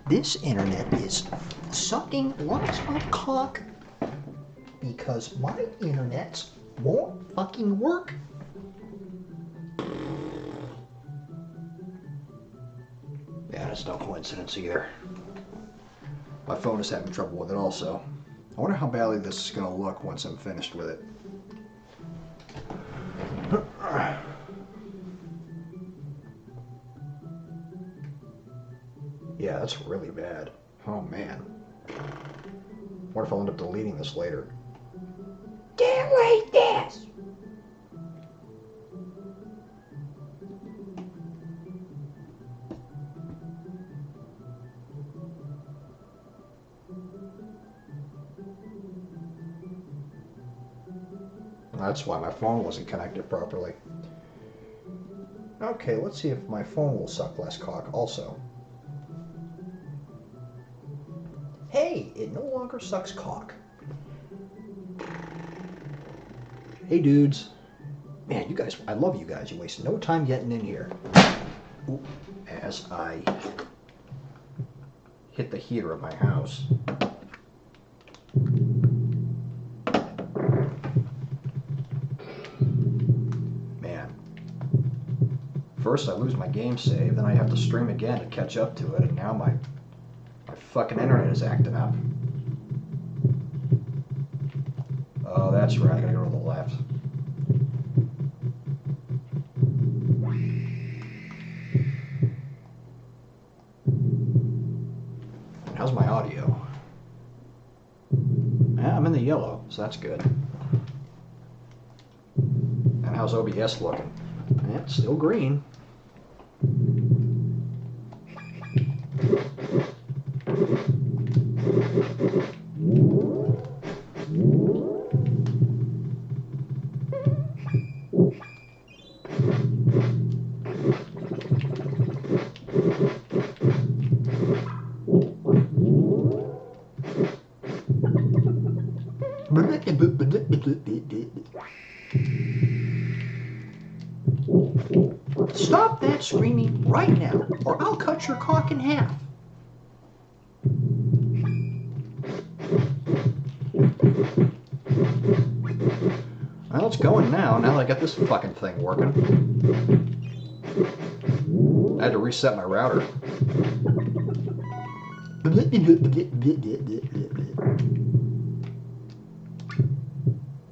This internet is sucking lots of cock because my internet won't fucking work. Yeah, that's no coincidence either. My phone is having trouble with it also. I wonder how badly this is going to look once I'm finished with it. Yeah, that's really bad. Oh man. What if I'll end up deleting this later? Delete this! That's why my phone wasn't connected properly. Okay, let's see if my phone will suck less cock also. Hey, it no longer sucks cock. Hey dudes. Man, you guys, I love you guys. You waste no time getting in here. Ooh, as I hit the heater of my house. Man. First I lose my game save, then I have to stream again to catch up to it, and now my fucking internet is acting up. Oh, that's right, I gotta go to the left. How's my audio? Yeah, I'm in the yellow, so that's good. And how's OBS looking? Yeah, it's still green. Stop that screaming right now, or I'll cut your cock in half. Well, it's going now that I got this fucking thing working. I had to reset my router.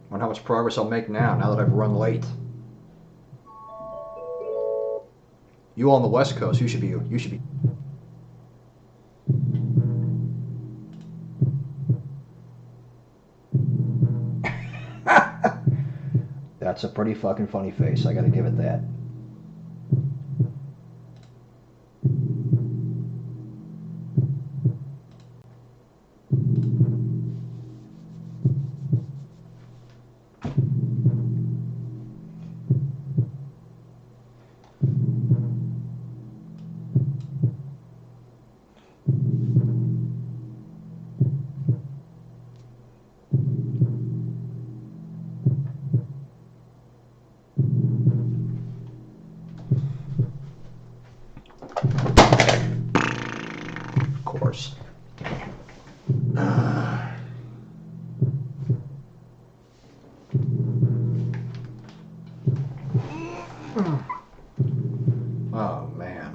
Wonder how much progress I'll make now that I've run late. You all on the West Coast, you should be. That's a pretty fucking funny face, I gotta give it that. Oh man.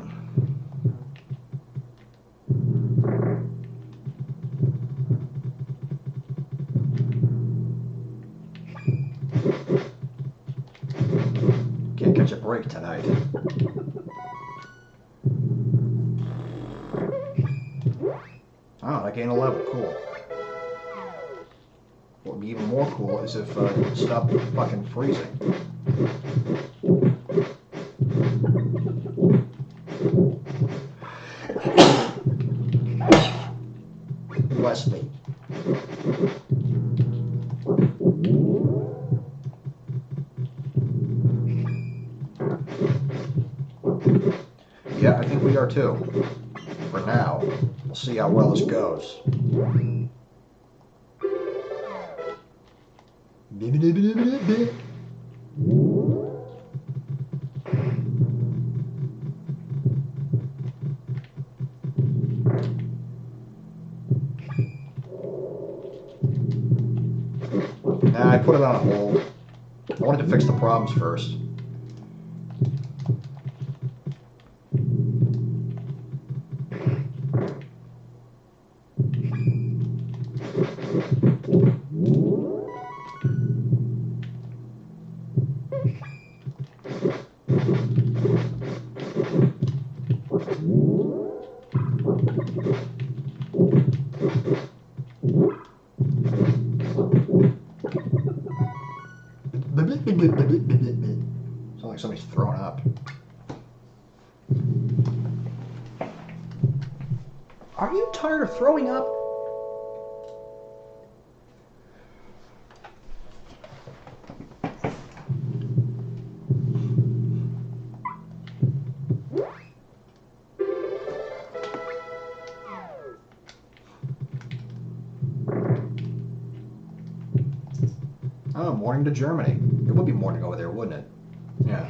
Can't catch a break tonight. Oh, I gained a level. Cool. What would be even more cool is if it stopped fucking freezing. Bless me. Yeah, I think we are too. For now. We'll see how well this goes. Nah, I put it on hold. I wanted to fix the problems first. Sounds like somebody's throwing up. Are you tired of throwing up? Oh, morning to Germany. It would be morning over there, wouldn't it? Yeah.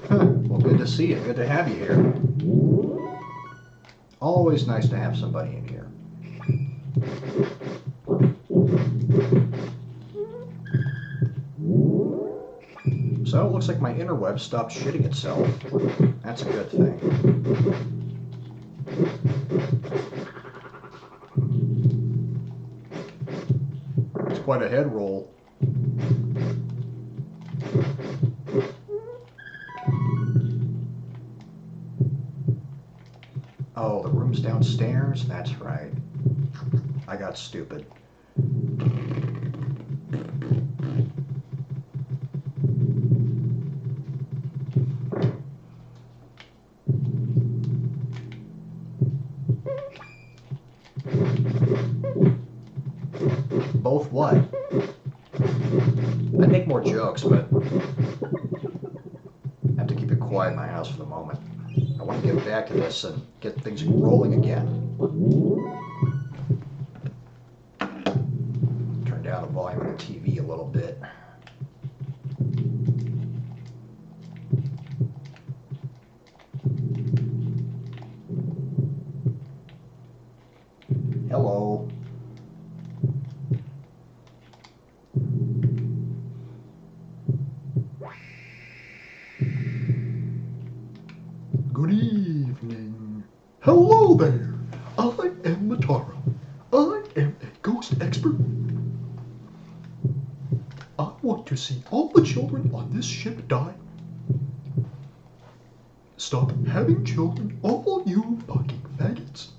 Well, good to see you. Good to have you here. Always nice to have somebody in here. So it looks like my interweb stopped shitting itself. That's a good thing. It's quite a head roll. Oh, the room's downstairs? That's right. I got stupid. Both what? I'd make more jokes, but I have to keep it quiet in my house for the moment. I want to get back to this and get things rolling again. Turn down the volume of the TV a little bit. Hello. Good evening. Hello there. I am Matara. I am a ghost expert. I want to see all the children on this ship die. Stop having children, all you fucking faggots.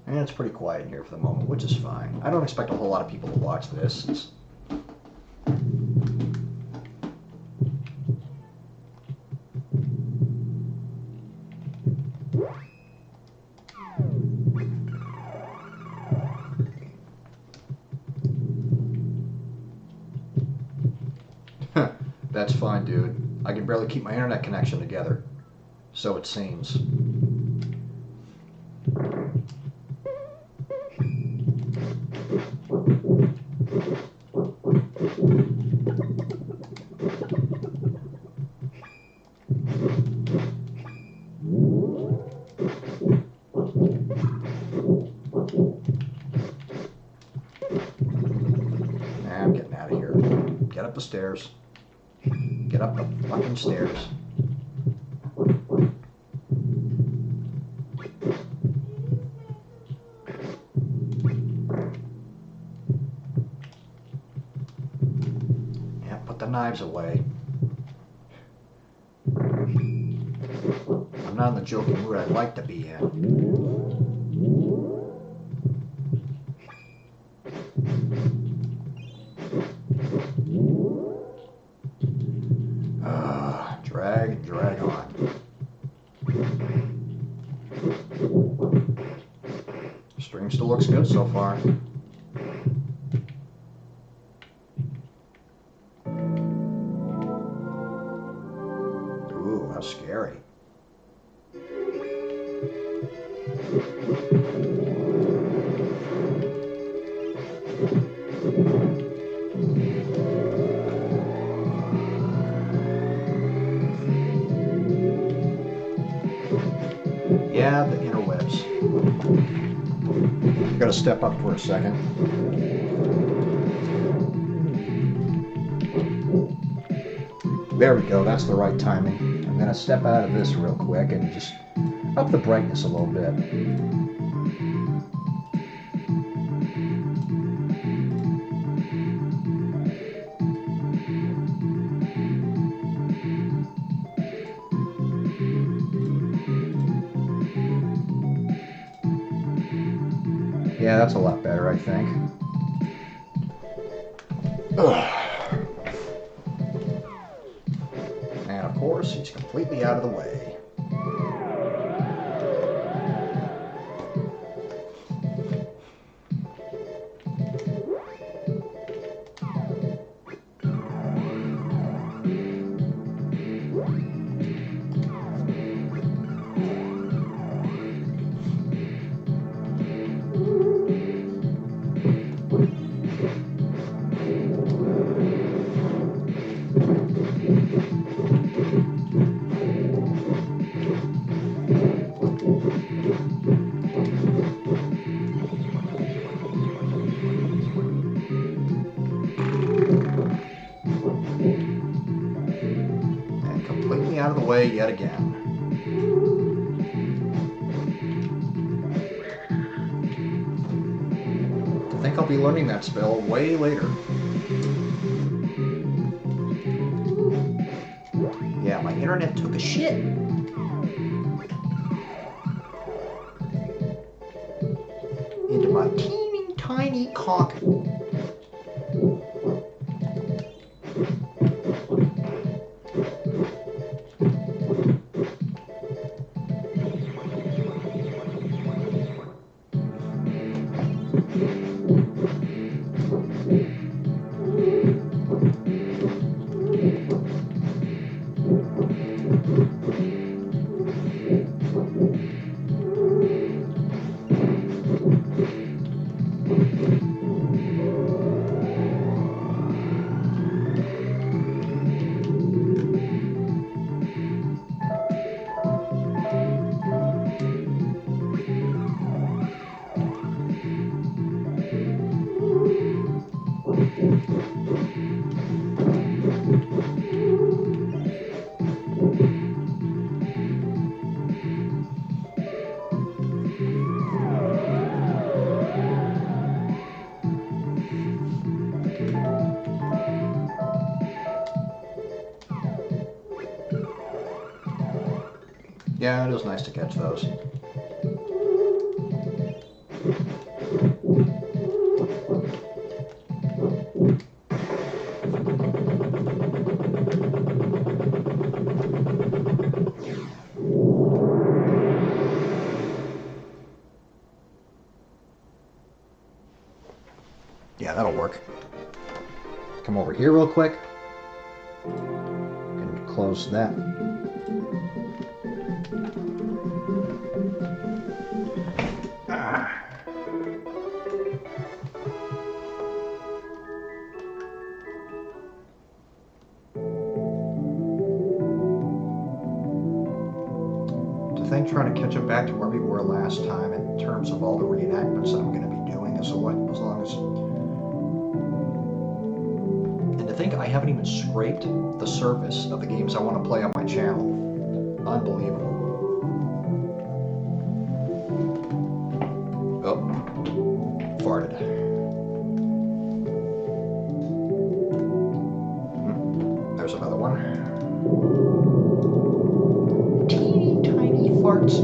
And it's pretty quiet in here for the moment, which is fine. I don't expect a whole lot of people to watch this. That's fine, dude. I can barely keep my internet connection together. So it seems. I'm getting out of here. Get up the stairs. Get up the fucking stairs. Yeah, put the knives away. I'm not in the joking mood I'd like to be in. Drag and drag on. Stream still looks good so far. Ooh, how scary. Yeah, the interwebs. Gotta step up for a second. There we go, that's the right timing. I'm gonna step out of this real quick and just up the brightness a little bit. Yeah, that's a lot better, I think. And of course, he's completely out of the way. And completely out of the way yet again. I think I'll be learning that spell way later. Yeah, my internet took a shit. Into my teeny tiny cock. Yeah, it was nice to catch those. Yeah, that'll work. Come over here real quick. And close that. I think trying to catch up back to where we were last time in terms of all the reenactments that I'm going to be doing as long as... And to think I haven't even scraped the surface of the games I want to play on my channel. Unbelievable. Oh, farted. There's another one. parts.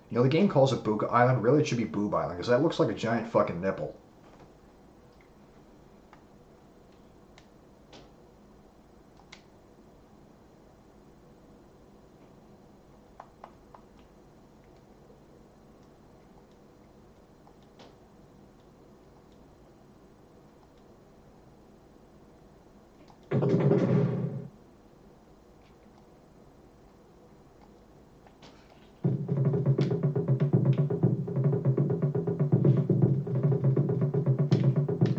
You know, the game calls it Buka Island. Really, it should be Boob Island, because that looks like a giant fucking nipple.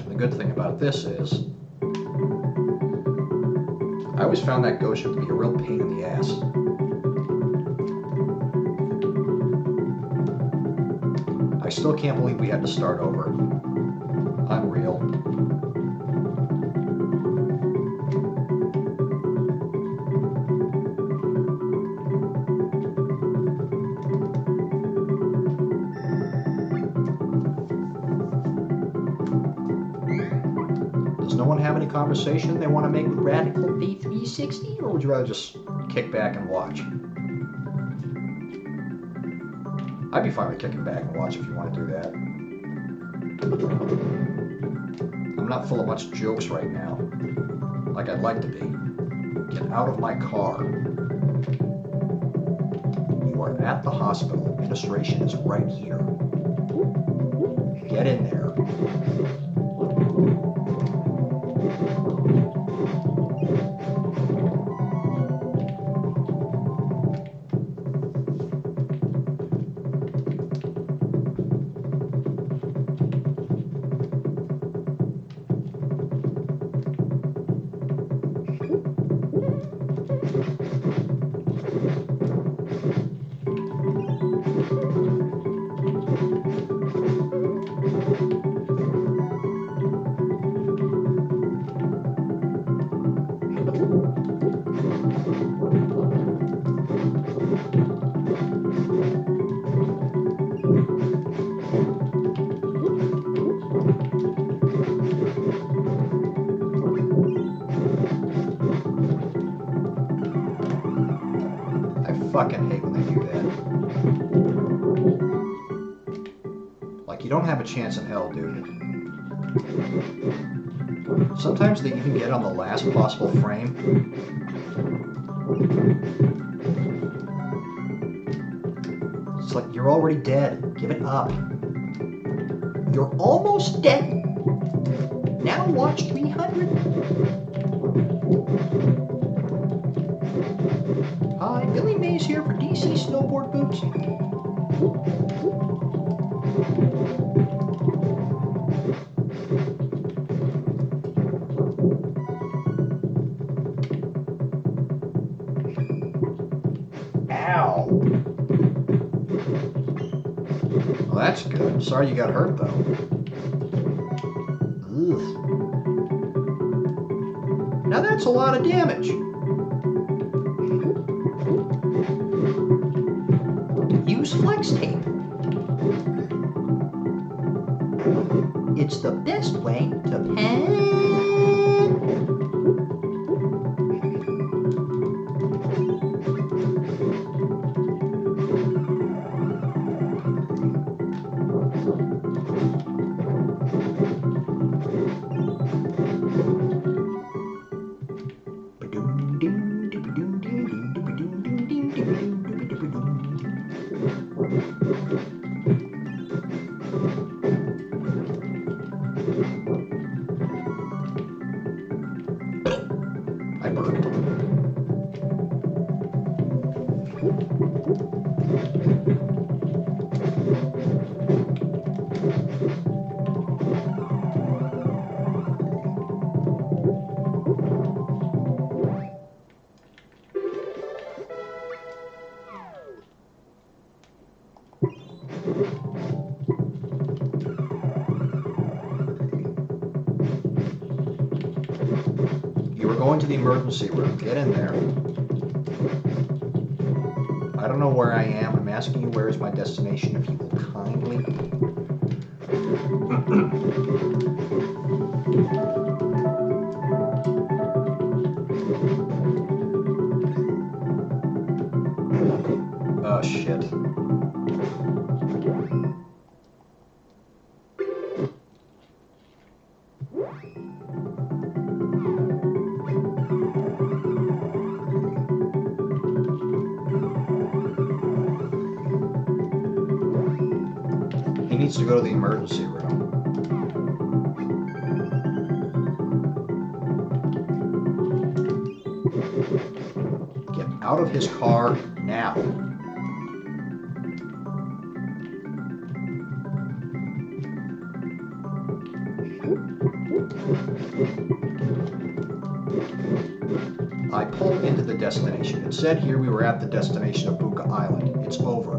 The good thing about this is, I always found that ghost ship to be a real pain in the ass. I still can't believe we had to start over. Unreal. Does no one have any conversation they want to make with Radical V360, or would you rather just kick back and watch? I'd be fine with kicking back and watch if you want to do that. I'm not full of much jokes right now, like I'd like to be. Get out of my car. You are at the hospital. Administration is right here. Get in there. Fucking hate when they do that. Like, you don't have a chance in hell, dude. Sometimes they even get on the last possible frame. It's like, you're already dead. Give it up. You're almost dead. Now watch 300. Hi, Billy Mays here for DC Snowboard Boots. Ow! Well, that's good. Sorry you got hurt, though. Ugh. Now that's a lot of damage. Use flex tape. It's the best way to pen. I burped. You were going to the emergency room. Get in there. I don't know where I am. I'm asking you where is my destination, if you will kindly. He needs to go to the emergency room. Get out of his car now. I pulled into the destination. It said here we were at the destination of Buka Island. It's over.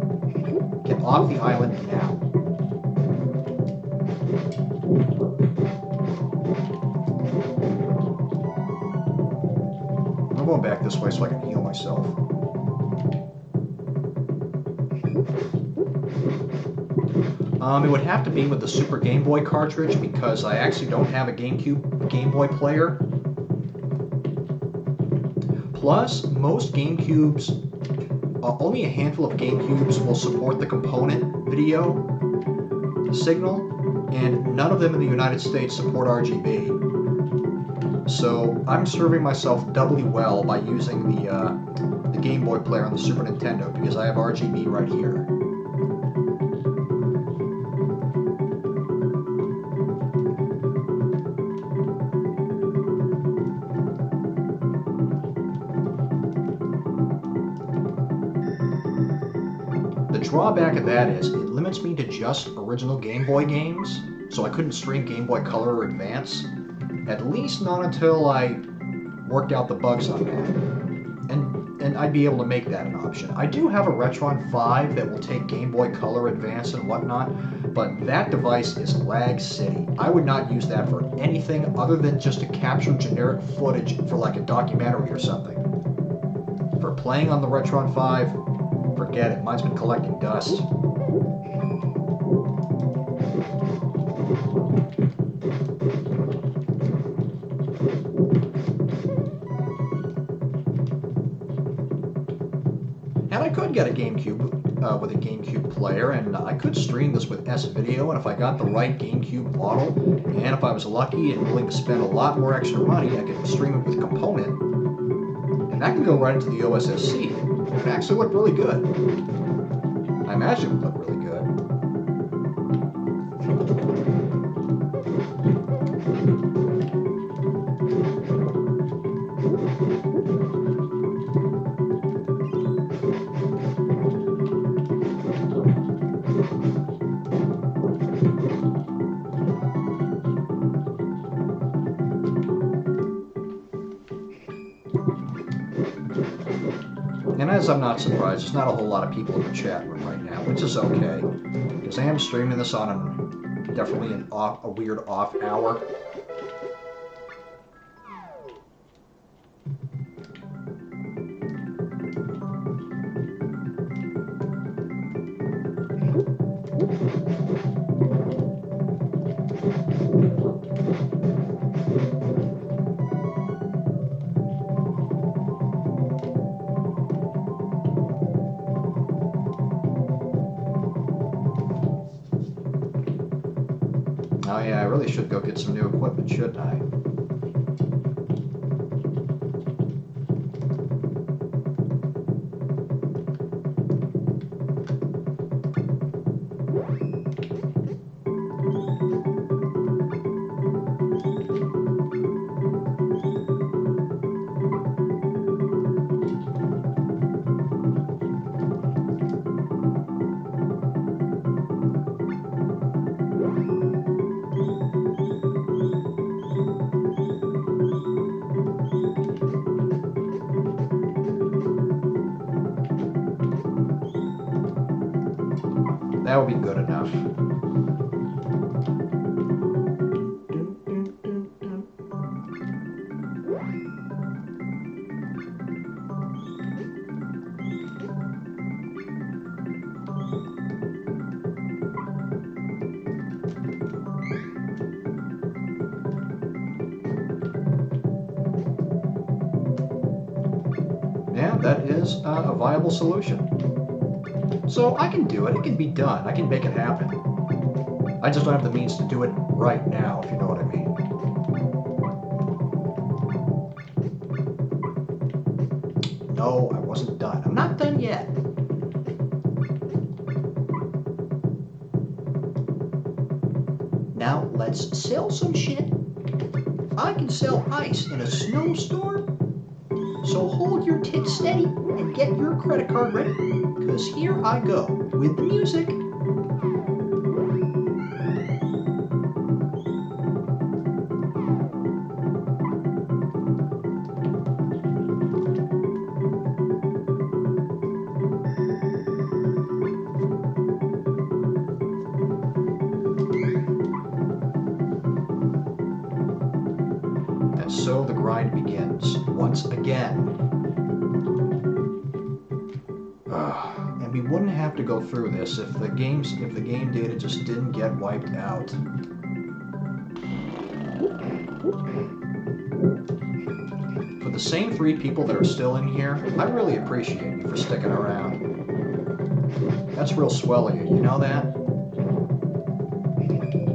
Get off the island now. I'm going back this way so I can heal myself. It would have to be with the Super Game Boy cartridge because I actually don't have a GameCube Game Boy player. Plus, most GameCubes, only a handful of GameCubes will support the component video signal, and none of them in the United States support RGB. So I'm serving myself doubly well by using the Game Boy player on the Super Nintendo because I have RGB right here. The drawback of that is it limits me to just original Game Boy games, so I couldn't stream Game Boy Color or Advance, at least not until I worked out the bugs on that. And I'd be able to make that an option. I do have a Retron 5 that will take Game Boy Color, Advance, and whatnot, but that device is lag city. I would not use that for anything other than just to capture generic footage for like a documentary or something. For playing on the Retron 5, forget it. Mine's been collecting dust. And I could get a GameCube with a GameCube player, and I could stream this with S-Video, and if I got the right GameCube model, and if I was lucky and willing to spend a lot more extra money, I could stream it with Component, and that can go right into the OSSC. It would actually look really good. I imagine it would look really good. And as I'm not surprised, there's not a whole lot of people in the chat room right now, which is okay, because I am streaming this on definitely a weird off hour. Oh yeah, I really should go get some new equipment, shouldn't I? That would be good enough. Yeah, that is a viable solution. So I can do it. It can be done. I can make it happen. I just don't have the means to do it right now, if you know what I mean. No, I wasn't done. I'm not done yet. Now let's sell some shit. I can sell ice in a snowstorm. So hold your tits steady and get your credit card ready, because here I go with the music. And so the grind begins once again. And we wouldn't have to go through this if the game data just didn't get wiped out. For the same 3 people that are still in here, I really appreciate you for sticking around. That's real swell of you, you know that?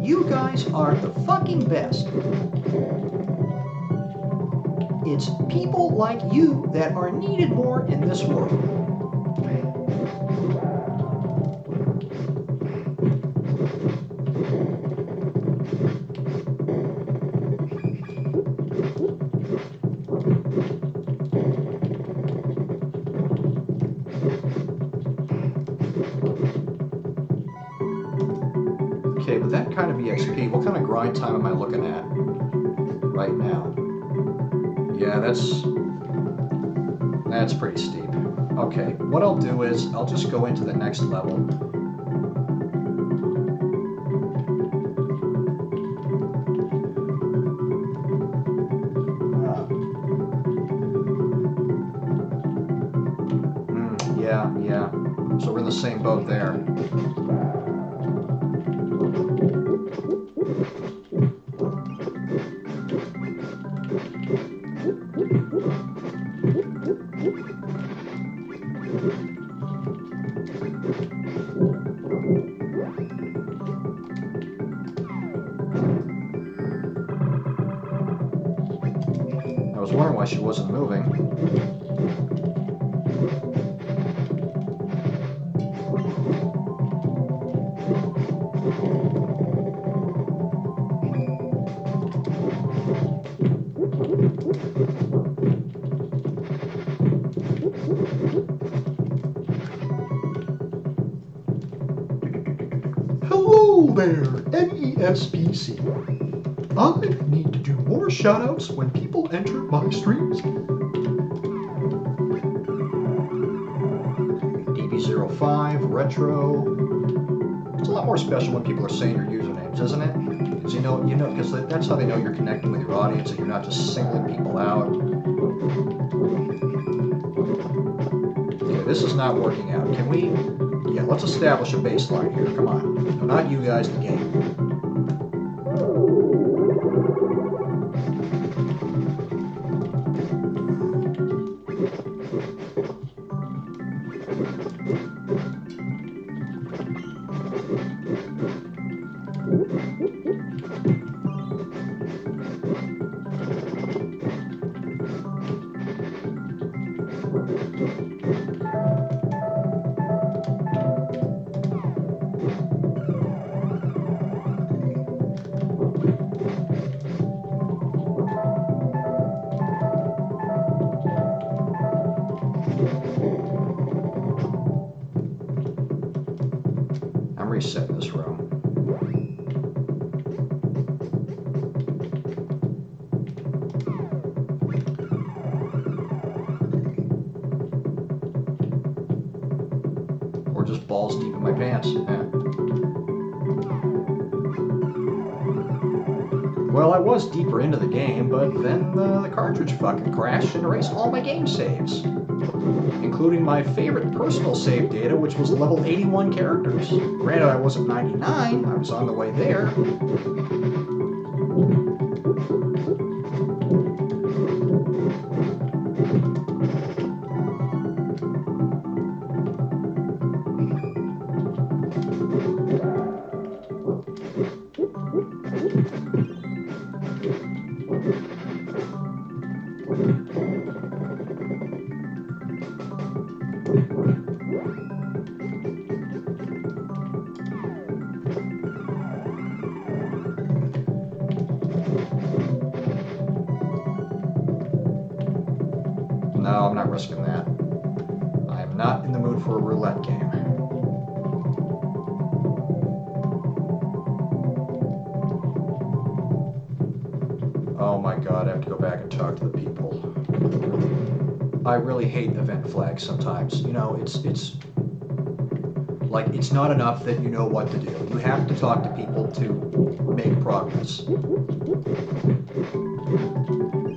You guys are the fucking best. It's people like you that are needed more in this world. Okay, with that kind of EXP, what kind of grind time am I looking at right now? Yeah, that's pretty steep. Okay, what I'll do is I'll just go into the next level. Yeah. So we're in the same boat there. I was wondering why she wasn't moving. Hello there, NESPC. I need to do more shoutouts when people enter my streams. DB05, Retro. It's a lot more special when people are saying your usernames, isn't it? Because you know, because that's how they know you're connecting with your audience and you're not just singling people out. Okay, this is not working out. Can we? Yeah, let's establish a baseline here. Come on. No, not you guys, the game. I'm resetting this room. Or just balls deep in my pants. Yeah. Well, I was deeper into the game, but then the cartridge fucking crashed and erased all my game saves, including my favorite personal save data, which was level 81 characters. Granted, I wasn't 99, I was on the way there. not risking that. I am not in the mood for a roulette game. Oh my god, I have to go back and talk to the people. I really hate event flags sometimes. You know, it's like, it's not enough that you know what to do. You have to talk to people to make progress.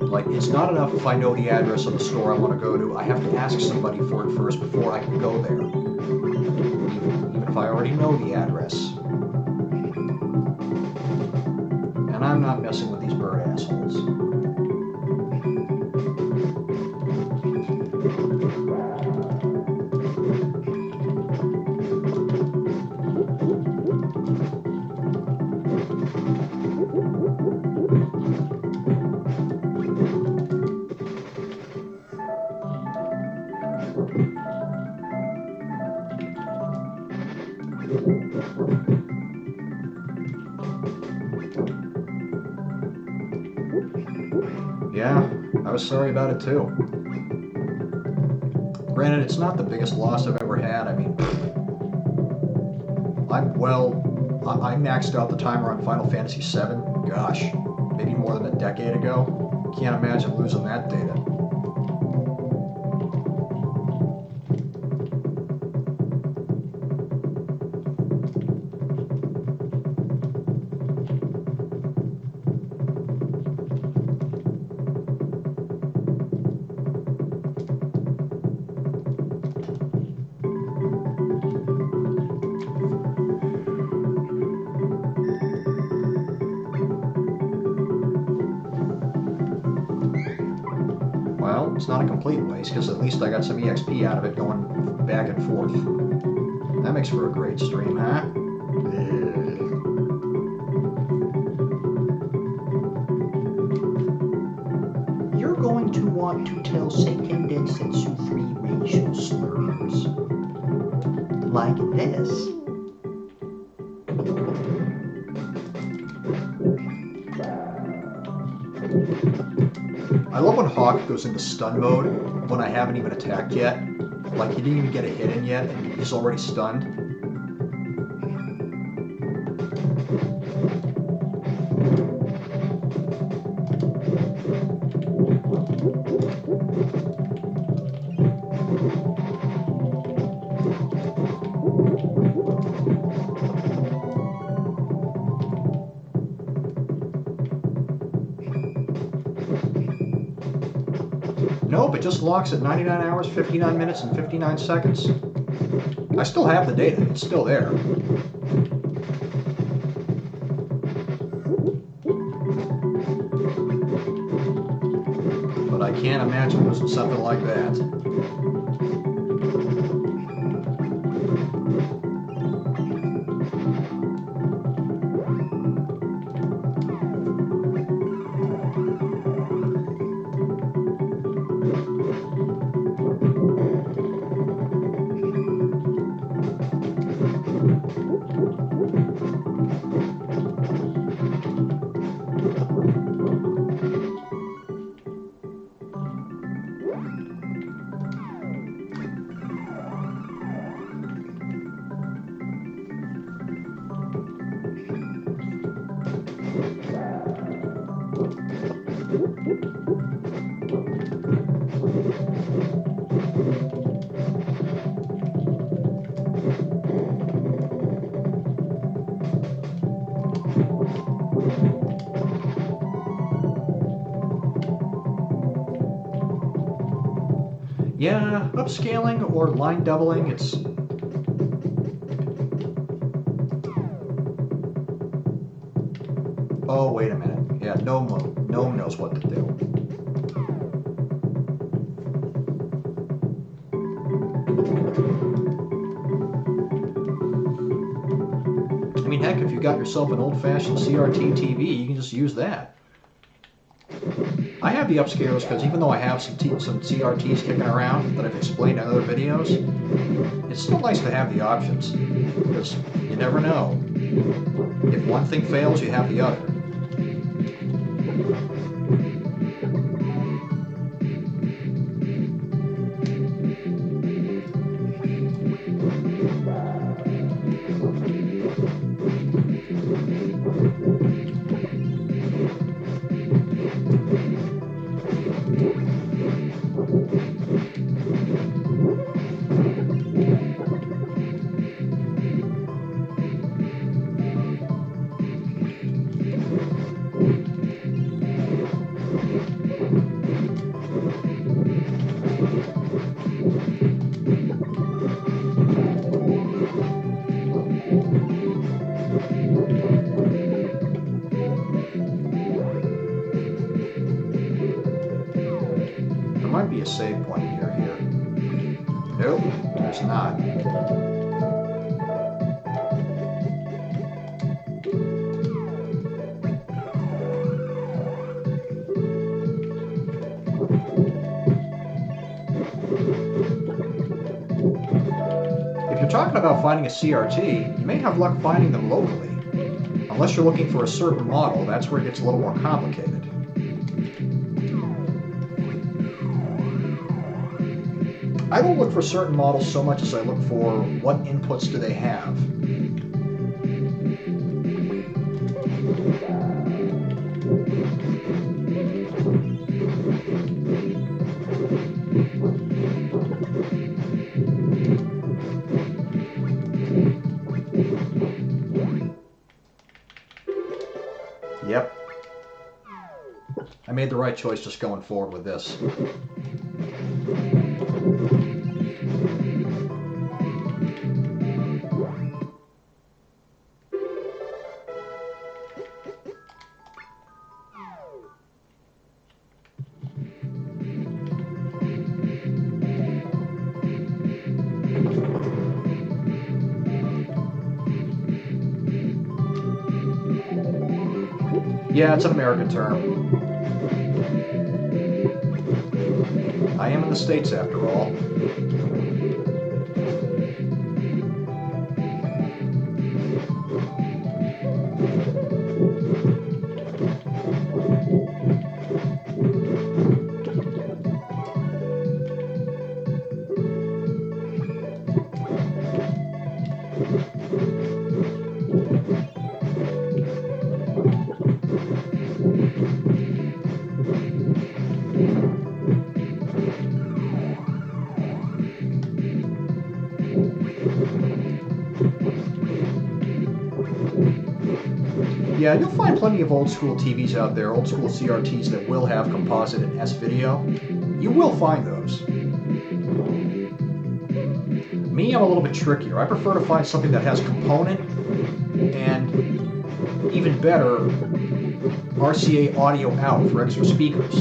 Like, it's not enough if I know the address of the store I want to go to. I have to ask somebody for it first before I can go there. Even if I already know the address. And I'm not messing with these bird assholes. Yeah, I was sorry about it too. Granted, it's not the biggest loss I've ever had. I mean, I maxed out the timer on Final Fantasy VII, gosh, maybe more than a decade ago. Can't imagine losing that data. Well, it's not a complete waste, because at least I got some EXP out of it going back and forth. That makes for a great stream, huh? You're going to want to tell Seiken Densetsu 3 racial slurs. Like this. I love when Hawk goes into stun mode when I haven't even attacked yet. Like, he didn't even get a hit in yet, and he's already stunned. Nope, it just locks at 99 hours, 59 minutes, and 59 seconds. I still have the data, it's still there. But I can't imagine losing something like that. Yeah, upscaling or line doubling, it's... Oh, wait a minute. Yeah, Gnome knows what to do. I mean, heck, if you got yourself an old-fashioned CRT TV, you can just use that. I have the upscalers because even though I have some CRTs kicking around that I've explained in other videos, it's still nice to have the options, because you never know. If one thing fails, you have the other. talking about finding a CRT, you may have luck finding them locally. Unless you're looking for a certain model, that's where it gets a little more complicated. I don't look for certain models so much as I look for what inputs do they have. Yep. I made the right choice just going forward with this. Yeah, it's an American term. I am in the States after all. Yeah, you'll find plenty of old school TVs out there, old school CRTs that will have composite and S-video. You will find those. Me, I'm a little bit trickier. I prefer to find something that has component and, even better, RCA audio out for extra speakers.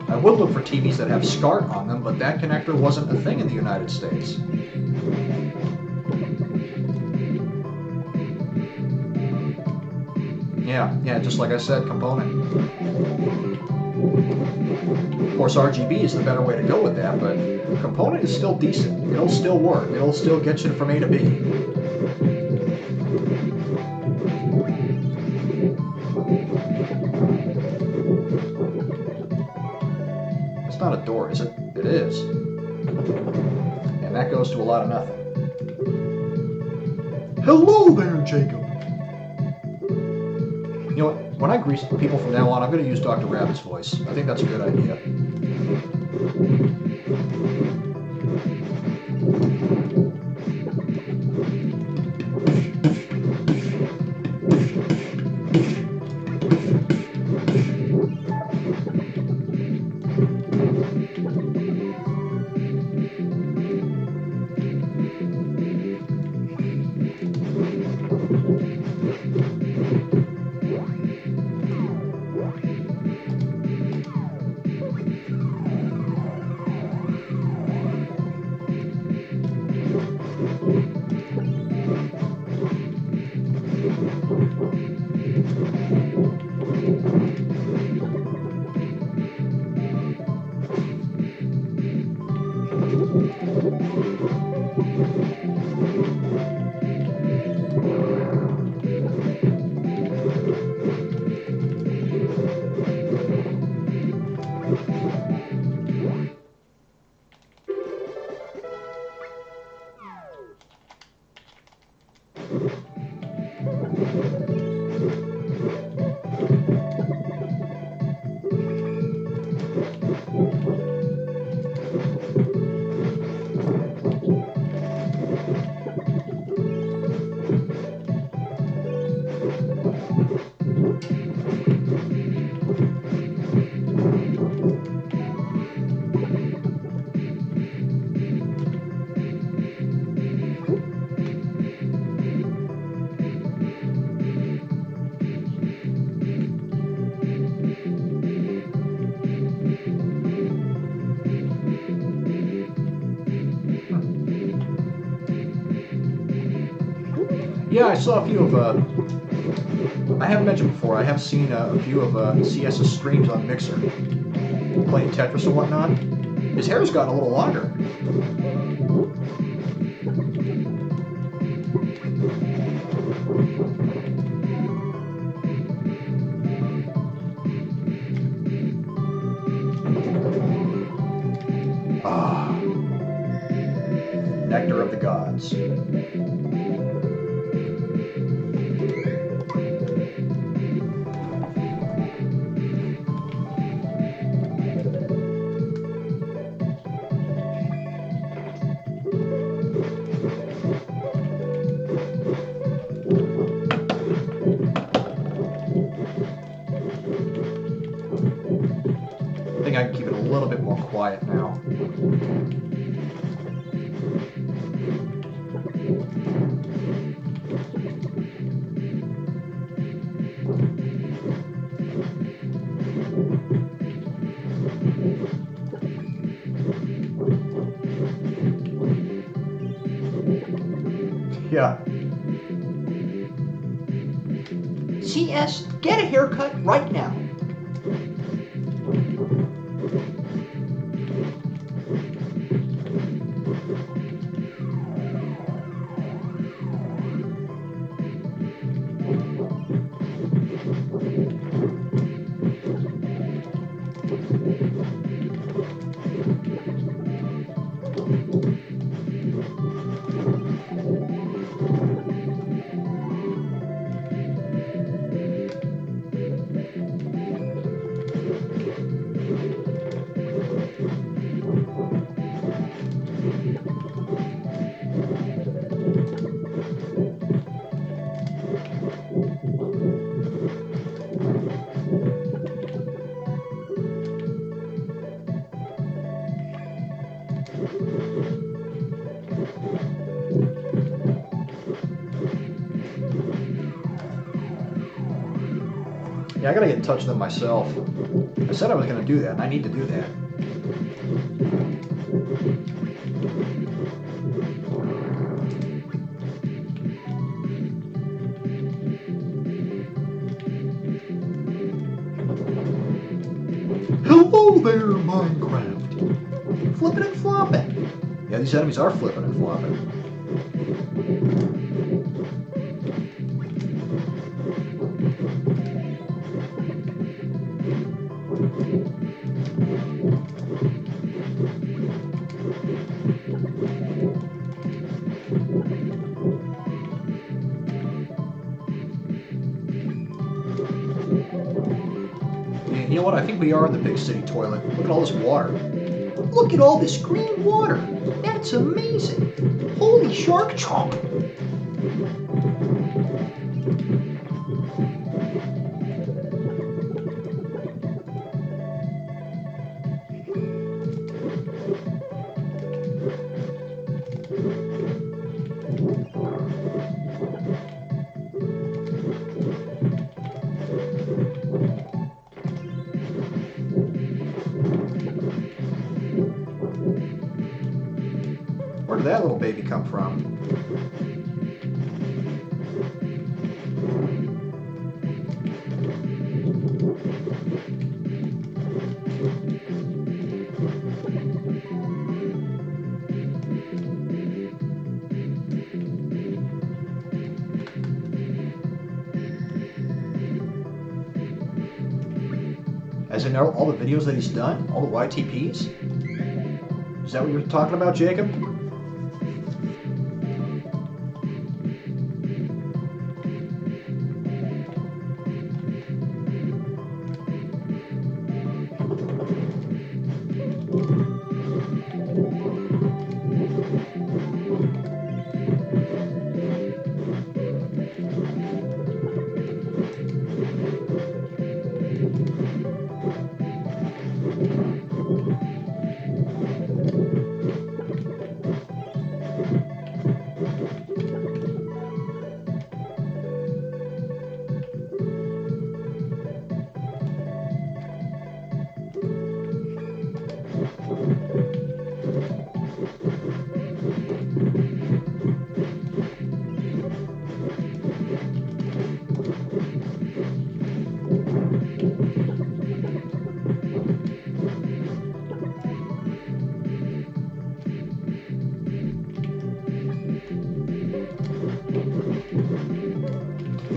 I would look for TVs that have SCART on them, but that connector wasn't a thing in the United States. Yeah, just like I said, component. Of course, RGB is the better way to go with that, but component is still decent. It'll still work. It'll still get you from A to B. It's not a door, is it? It is. And that goes to a lot of nothing. Hello there, Jacob. You know what? When I greet people from now on, I'm going to use Dr. Rabbit's voice. I think that's a good idea. Yeah, I saw a few of, I haven't mentioned before, I have seen a few of CS's streams on Mixer, playing Tetris and whatnot. His hair's gotten a little longer. Ah. Nectar of the gods. I think I can keep it a little bit more quiet now. Yeah. CS, get a haircut right now. Yeah, I gotta get in touch with them myself. I said I was gonna do that, and I need to do that. Hello there, Minecraft. Flipping and flopping. Yeah, these enemies are flipping and flopping. You know what? I think we are in the big city toilet. Look at all this water. Look at all this green water. That's amazing. Holy shark chomp. Where did that little baby come from? As in all the videos that he's done? All the YTPs? Is that what you're talking about, Jacob?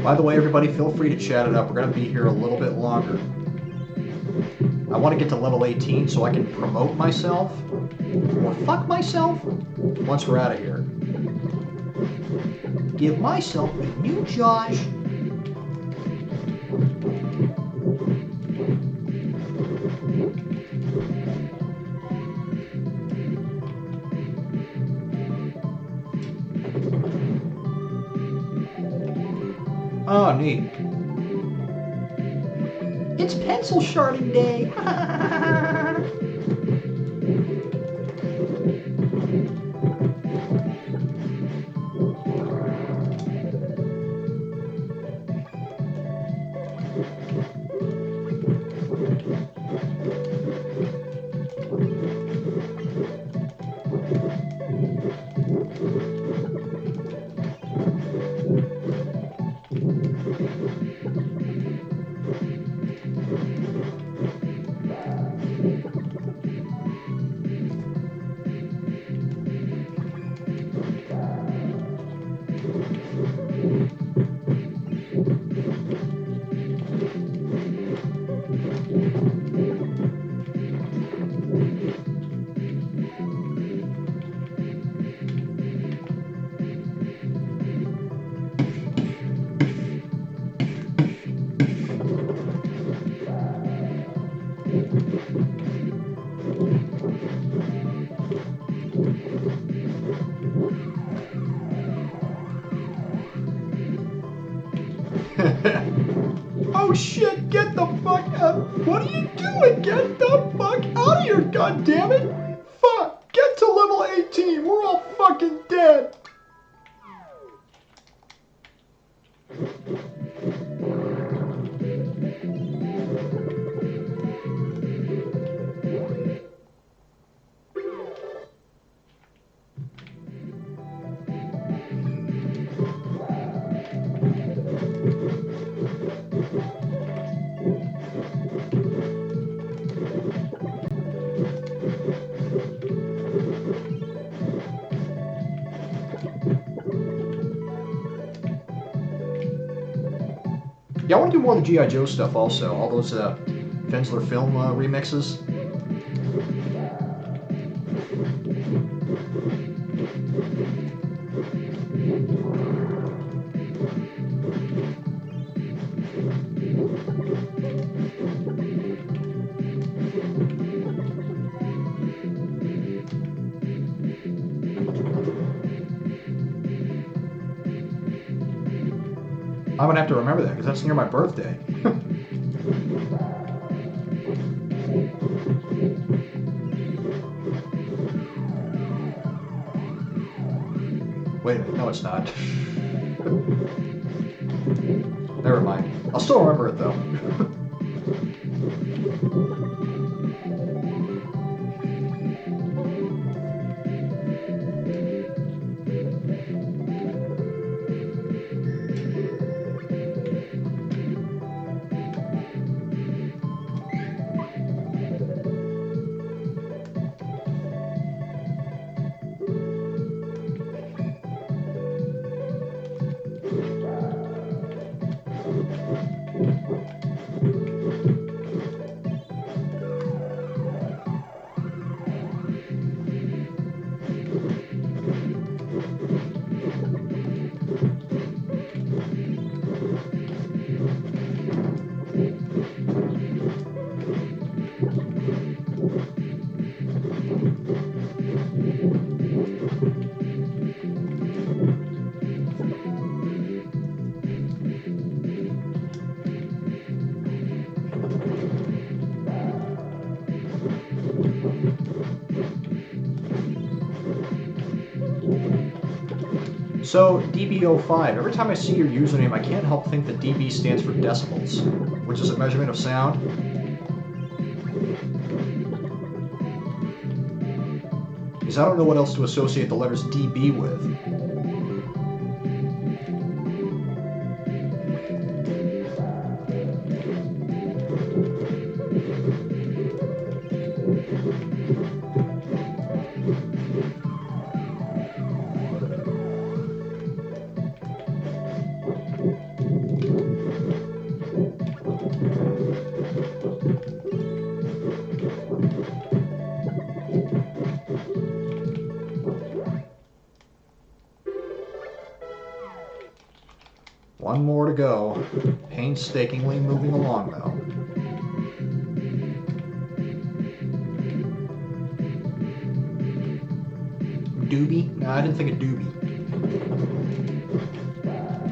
By the way, everybody, feel free to chat it up. We're going to be here a little bit longer. I want to get to level 18 so I can promote myself, or fuck myself, once we're out of here. Give myself a new Josh. Oh, neat. It's pencil sharding day. Oh shit, get the fuck out. What are you doing? Get the fuck out of here, goddammit! Fuck, get to level 18, we're all fucking dead! Yeah, I want to do more of the G.I. Joe stuff also. All those Fensler film remixes. I'm gonna have to remember that because that's near my birthday. Wait a minute, no it's not. Never mind. I'll still remember it though. So, DB05, every time I see your username, I can't help think that DB stands for decibels, which is a measurement of sound. Because I don't know what else to associate the letters DB with. One more to go. Painstakingly moving along, though. Doobie? No, I didn't think of doobie.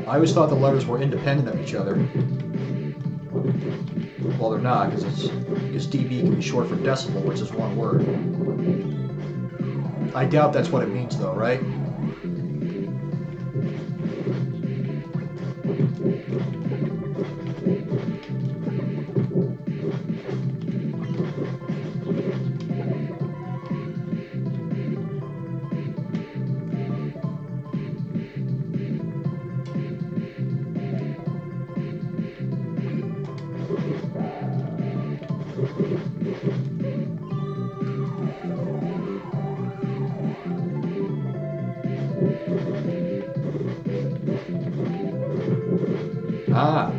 I always thought the letters were independent of each other. Well, they're not, because dB can be short for decibel, which is one word. I doubt that's what it means, though, right? Ah.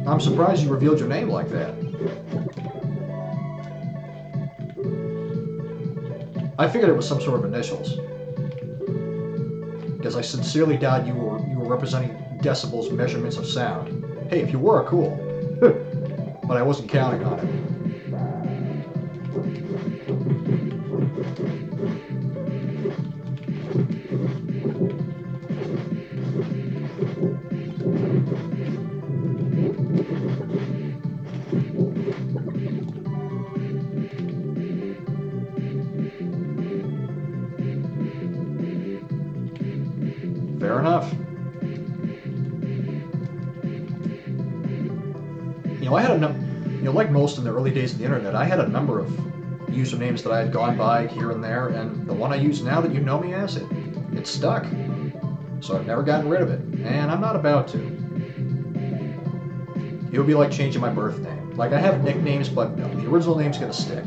I'm surprised you revealed your name like that. I figured it was some sort of initials. Because I sincerely doubt you were representing decibels measurements of sound. Hey, if you were, cool. But I wasn't counting on it. Fair enough. I had like most in the early days of the internet, I had a number of usernames that I had gone by here and there, and the one I use now that you know me as, it stuck. So I've never gotten rid of it, and I'm not about to. It would be like changing my birth name. Like, I have nicknames, but no, the original name's gonna stick.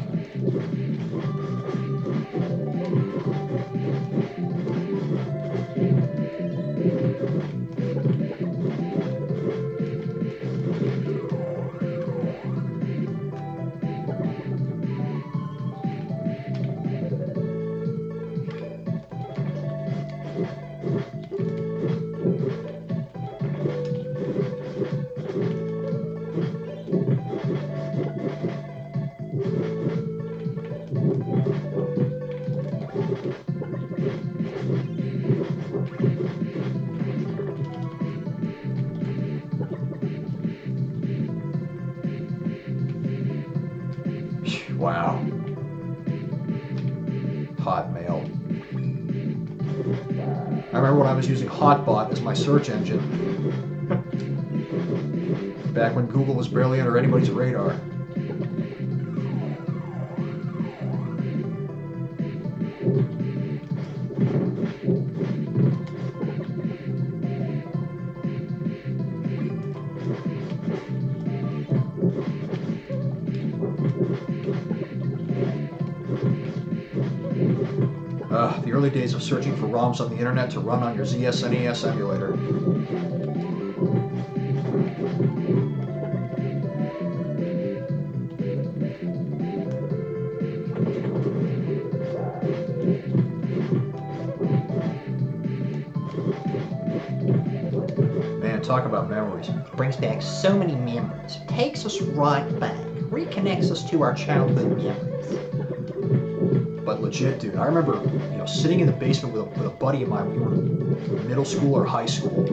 Wow. Hotmail. I remember when I was using Hotbot as my search engine. Back when Google was barely under anybody's radar. The early days of searching for ROMs on the internet to run on your ZSNES emulator. Man, talk about memories. Brings back so many memories. Takes us right back. Reconnects us to our childhood memories. But legit, dude, I remember, sitting in the basement with a buddy of mine when we were middle school or high school,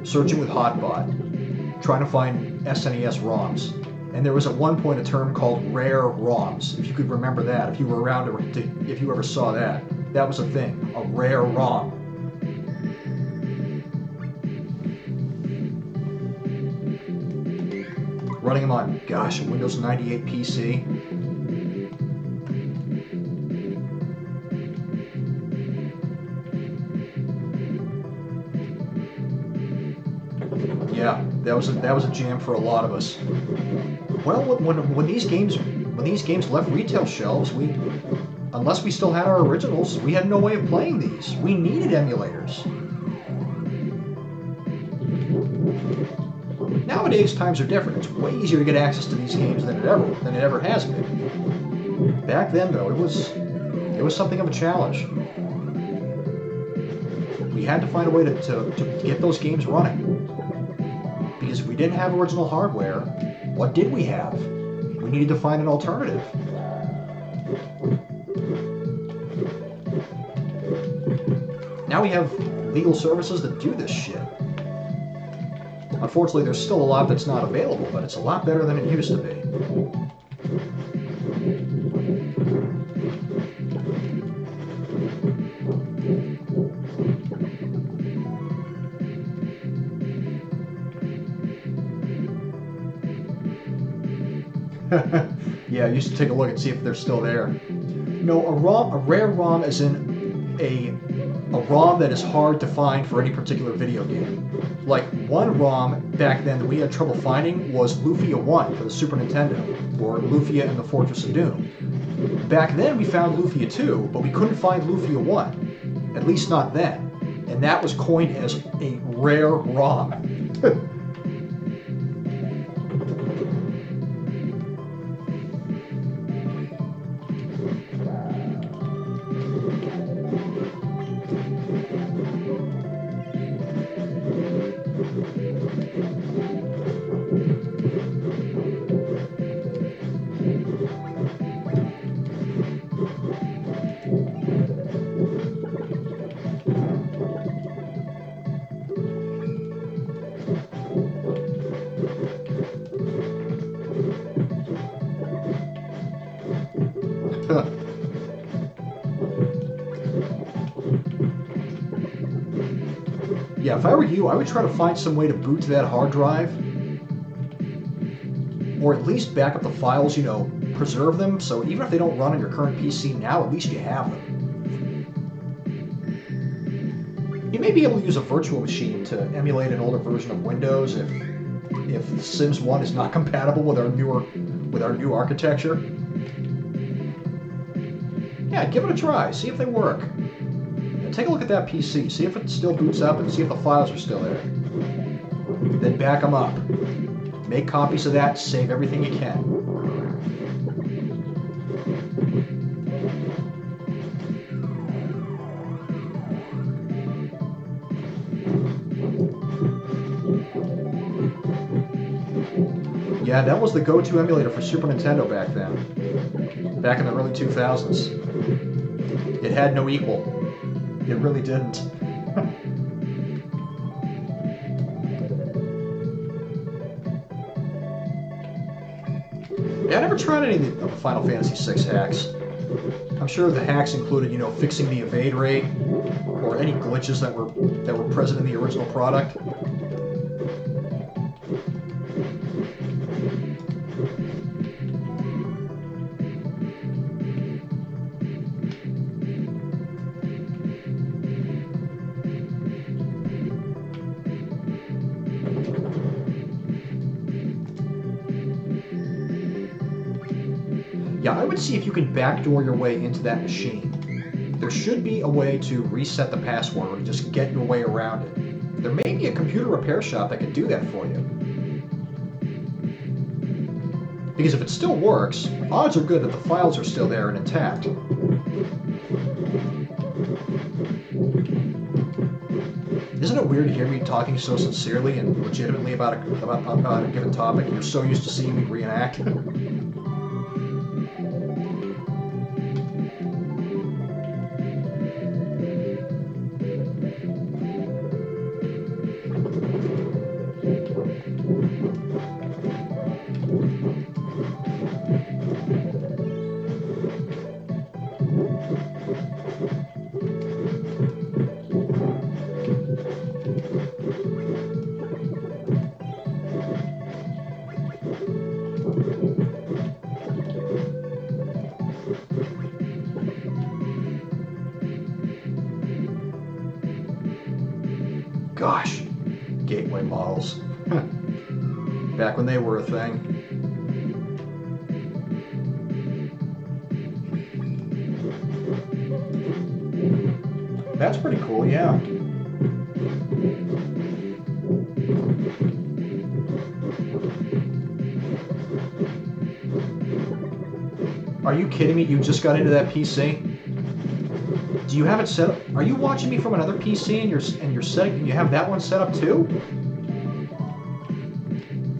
searching with Hotbot, trying to find SNES ROMs. And there was at one point a term called rare ROMs, if you could remember that, if you were around, or if you ever saw that. That was a thing, a rare ROM. Running them on, gosh, a Windows 98 PC. Yeah, that was a jam for a lot of us. Well, when these games left retail shelves, unless we still had our originals, we had no way of playing these. We needed emulators. Nowadays, times are different. It's way easier to get access to these games than it ever has been. Back then, though, it was It was something of a challenge. We had to find a way to get those games running. Because if we didn't have original hardware, what did we have? We needed to find an alternative. Now we have legal services that do this shit. Unfortunately, there's still a lot that's not available, but it's a lot better than it used to be. Yeah, I used to take a look and see if they're still there. No, a rare ROM is in a ROM that is hard to find for any particular video game. Like, one ROM back then that we had trouble finding was Lufia 1 for the Super Nintendo, or Lufia and the Fortress of Doom. Back then we found Lufia 2, but we couldn't find Lufia 1. At least not then. And that was coined as a rare ROM. Yeah, if I were you, I would try to find some way to boot to that hard drive. Or at least back up the files, you know, preserve them, so even if they don't run on your current PC now, at least you have them. You may be able to use a virtual machine to emulate an older version of Windows if Sims 1 is not compatible with our new architecture. Yeah, give it a try, see if they work. Take a look at that PC, see if it still boots up and see if the files are still there. Then back them up. Make copies of that, save everything you can. Yeah, that was the go-to emulator for Super Nintendo back then. Back in the early 2000s. It had no equal. It really didn't. Yeah, I never tried any of the Final Fantasy VI hacks. I'm sure the hacks included, you know, fixing the evade rate or any glitches that were present in the original product. Yeah, I would see if you can backdoor your way into that machine. There should be a way to reset the password or just get your way around it. There may be a computer repair shop that can do that for you. Because if it still works, odds are good that the files are still there and intact. Isn't it weird to hear me talking so sincerely and legitimately about a given topic? You're so used to seeing me reenact. Gosh, gateway models. Back when they were a thing. That's pretty cool, yeah. Are you kidding me? You just got into that PC? Do you have it set up? Are you watching me from another PC and you're setting and you have that one set up too?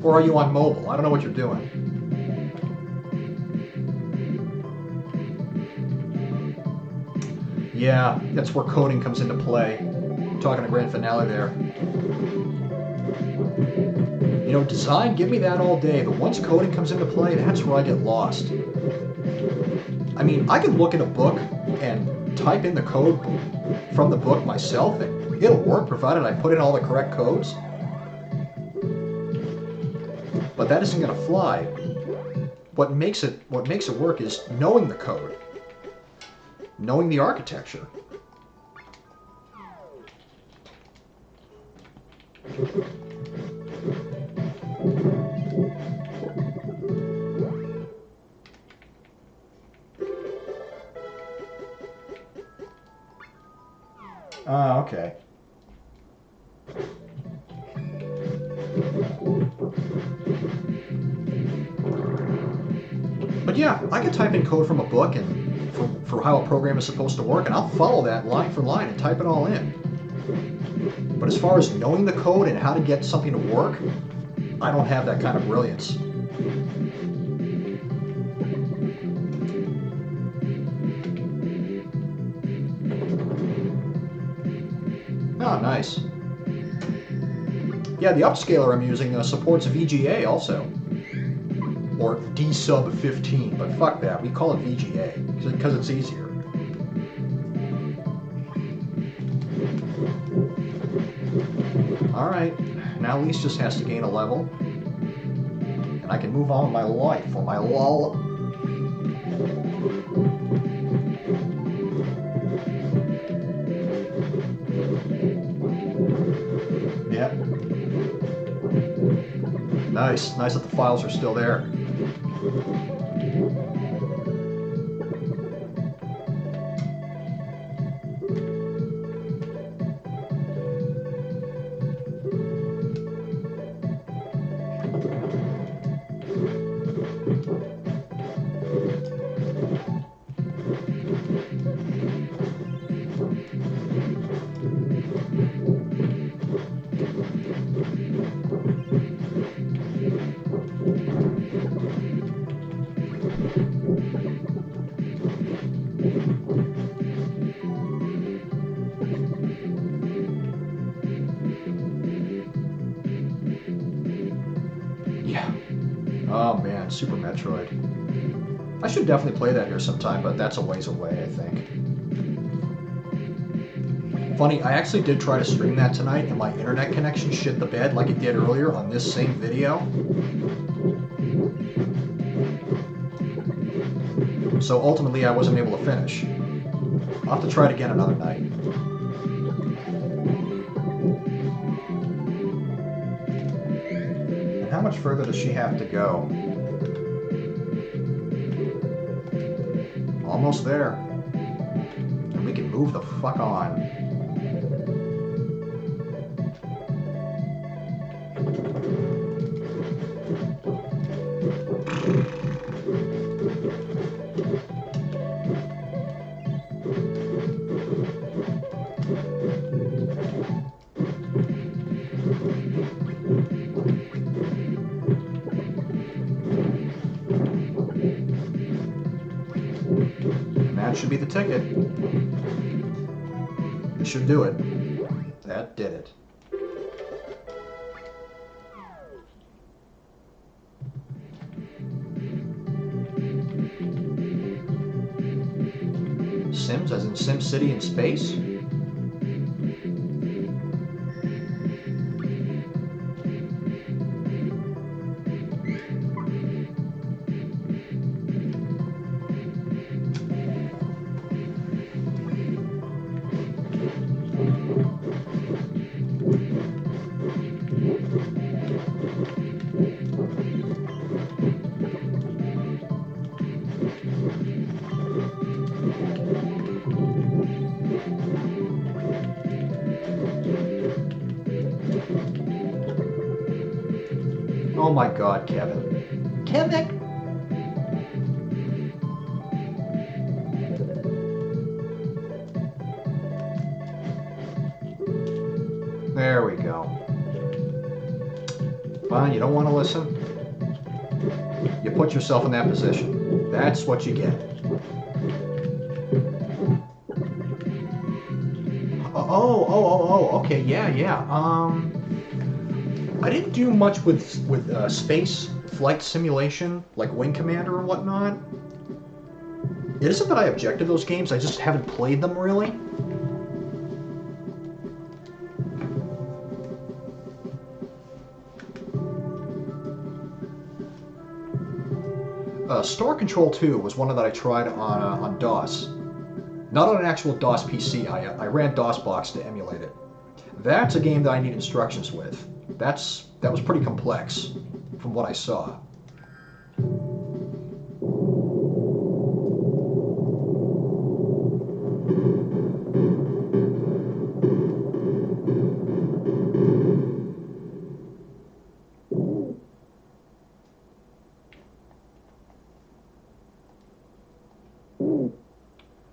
Or are you on mobile? I don't know what you're doing. Yeah, that's where coding comes into play. I'm talking to Grand Finale there. You know, design, give me that all day, but once coding comes into play, that's where I get lost. I mean, I can look at a book and type in the code from the book myself, and it'll work provided I put in all the correct codes. But that isn't going to fly. What makes it work is knowing the code, knowing the architecture. Ah, okay. But yeah, I can type in code from a book and for how a program is supposed to work, and I'll follow that line for line and type it all in. But as far as knowing the code and how to get something to work, I don't have that kind of brilliance. Oh, nice. Yeah, the upscaler I'm using supports VGA also. Or D-sub 15, but fuck that, we call it VGA, because it's easier. Alright, now Lise just has to gain a level. And I can move on with my life for my lol. Yep. Nice that the files are still there. Oh man, Super Metroid. I should definitely play that here sometime, but that's a ways away, I think. Funny, I actually did try to stream that tonight, and my internet connection shit the bed like it did earlier on this same video. So ultimately, I wasn't able to finish. I'll have to try it again another night. How much further does she have to go? Almost there. And we can move the fuck on. That should be the ticket. It should do it. That did it. Sims, as in Sim City in space? Oh my god, Kevin. Kevin! There we go. Fine, you don't want to listen? You put yourself in that position. That's what you get. Oh, okay, yeah. I didn't do much with space flight simulation, like Wing Commander and whatnot. It isn't that I object to those games, I just haven't played them really. Star Control 2 was one that I tried on DOS. Not on an actual DOS PC, I ran DOSBox to emulate it. That's a game that I need instructions with. That was pretty complex, from what I saw.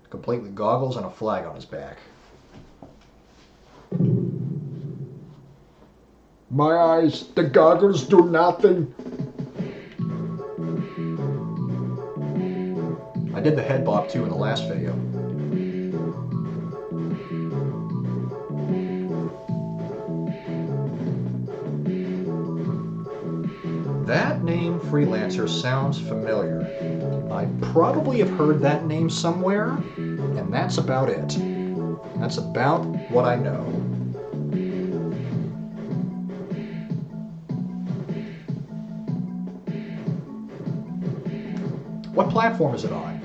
Complete with goggles and a flag on his back. My eyes, the goggles do nothing. I did the head bob too in the last video. That name, Freelancer, sounds familiar. I probably have heard that name somewhere, and that's about it. That's about what I know. What platform is it on?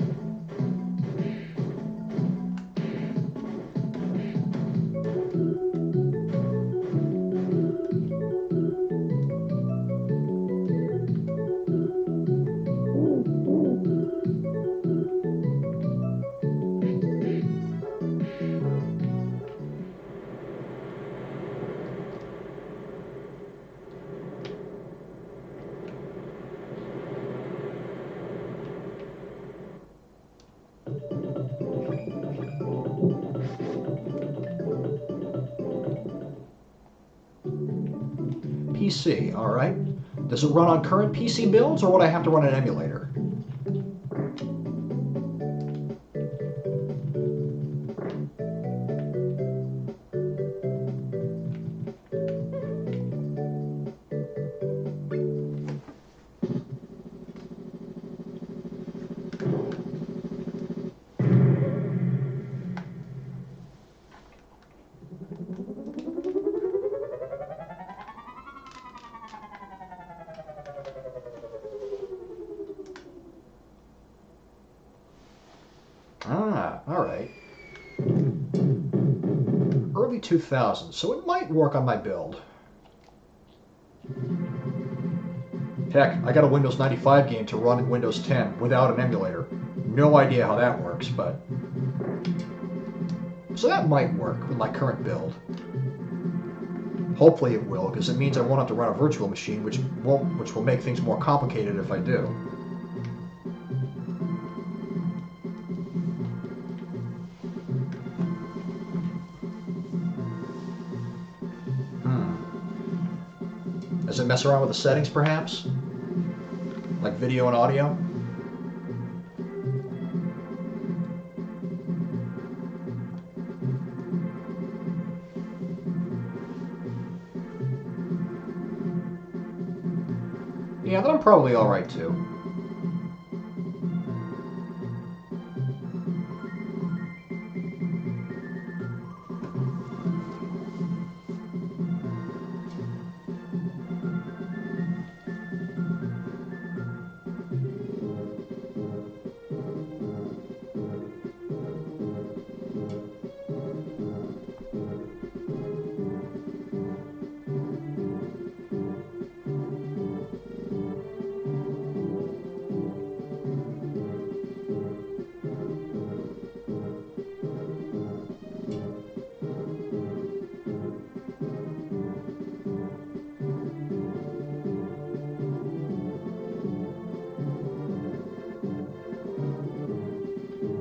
PC, alright. Does it run on current PC builds, or would I have to run an emulator? Ah, alright. Early 2000s, so it might work on my build. Heck, I got a Windows 95 game to run in Windows 10 without an emulator. No idea how that works, but... So that might work with my current build. Hopefully it will, because it means I won't have to run a virtual machine, which will make things more complicated if I do. Does it mess around with the settings, perhaps? Like video and audio? Yeah, then I'm probably alright too.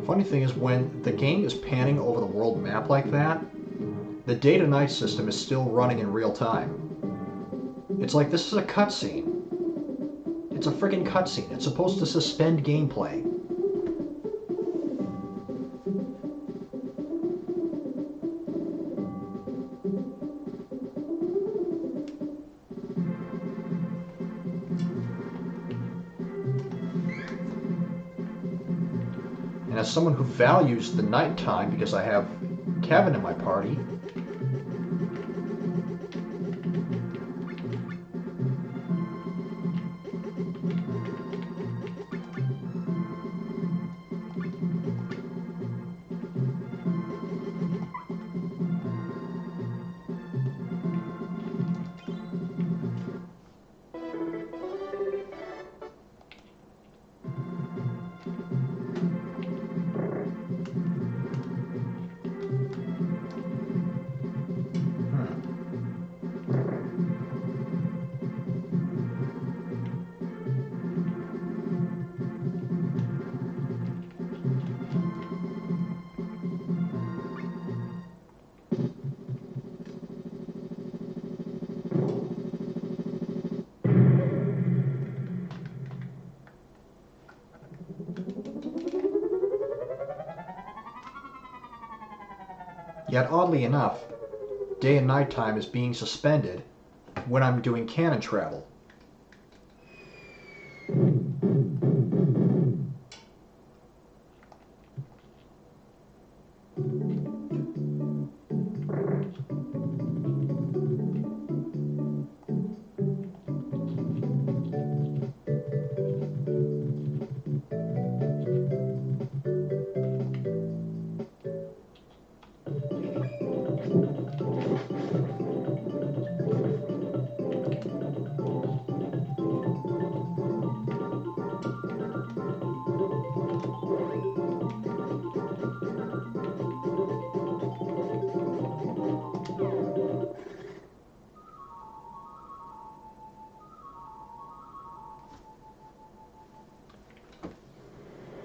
Funny thing is, when the game is panning over the world map like that, The day-to-night system is still running in real time. It's like this is a cutscene. It's a friggin' cutscene. It's supposed to suspend gameplay. And as someone who values the nighttime because I have Kevin in my party, yet oddly enough, day and nighttime is being suspended when I'm doing canon travel.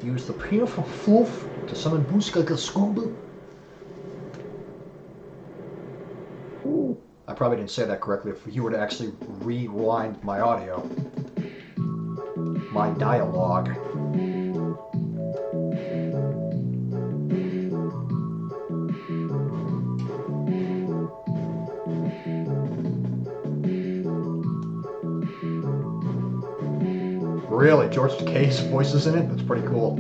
Use the beautiful fluff to summon Booska Gaskumba. I probably didn't say that correctly. If you were to actually rewind my audio, my dialogue. Really? George Takei's voice is in it? That's pretty cool.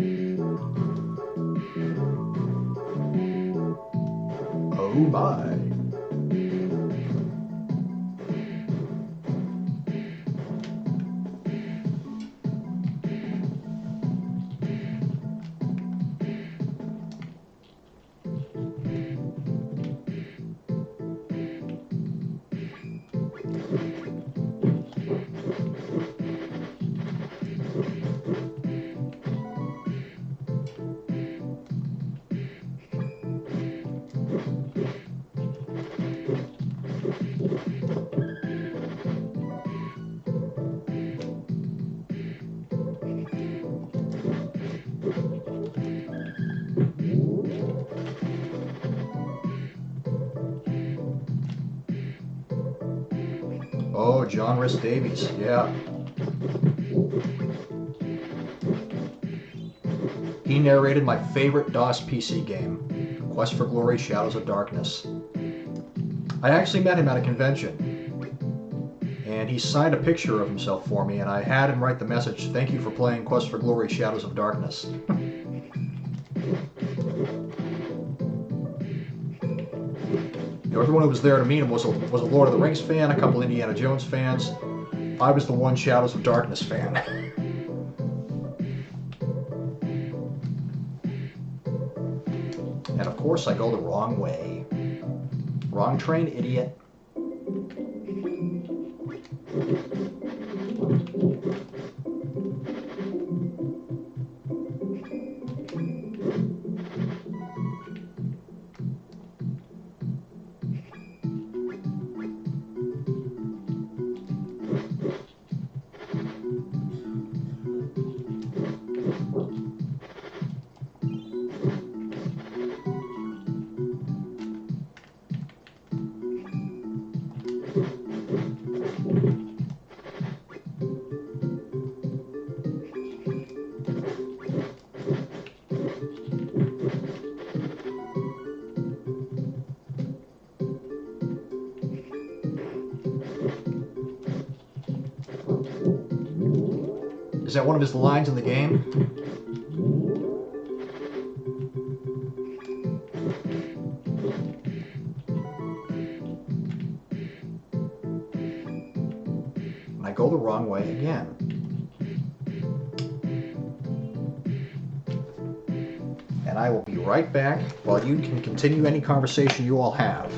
Oh my. Oh, John Rhys Davies, yeah. He narrated my favorite DOS PC game, Quest for Glory, Shadows of Darkness. I actually met him at a convention, and he signed a picture of himself for me, and I had him write the message, "Thank you for playing Quest for Glory, Shadows of Darkness." You know, everyone who was there to meet him was a Lord of the Rings fan, a couple Indiana Jones fans. I was the one Shadows of Darkness fan. And of course I go the wrong way. Wrong train, idiot. that one of his lines in the game? And I go the wrong way again. And I will be right back while you can continue any conversation you all have.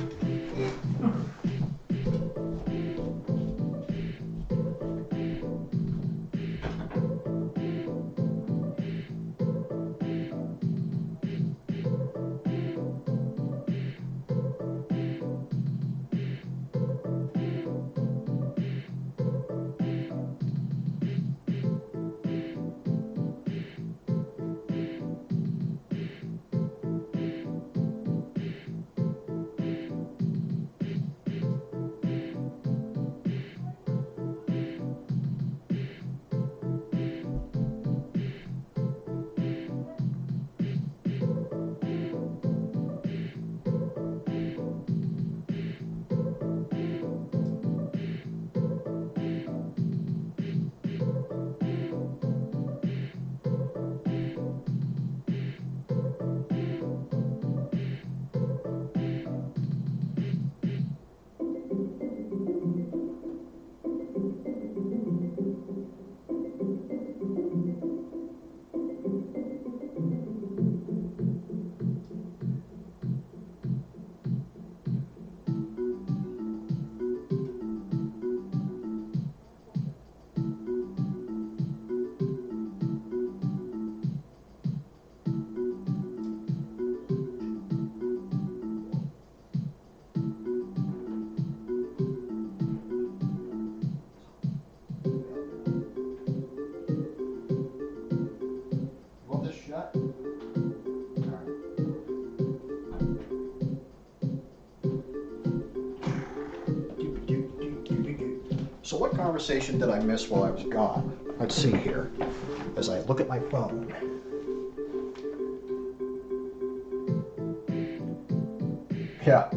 So what conversation did I miss while I was gone? Let's see here, as I look at my phone. Yeah.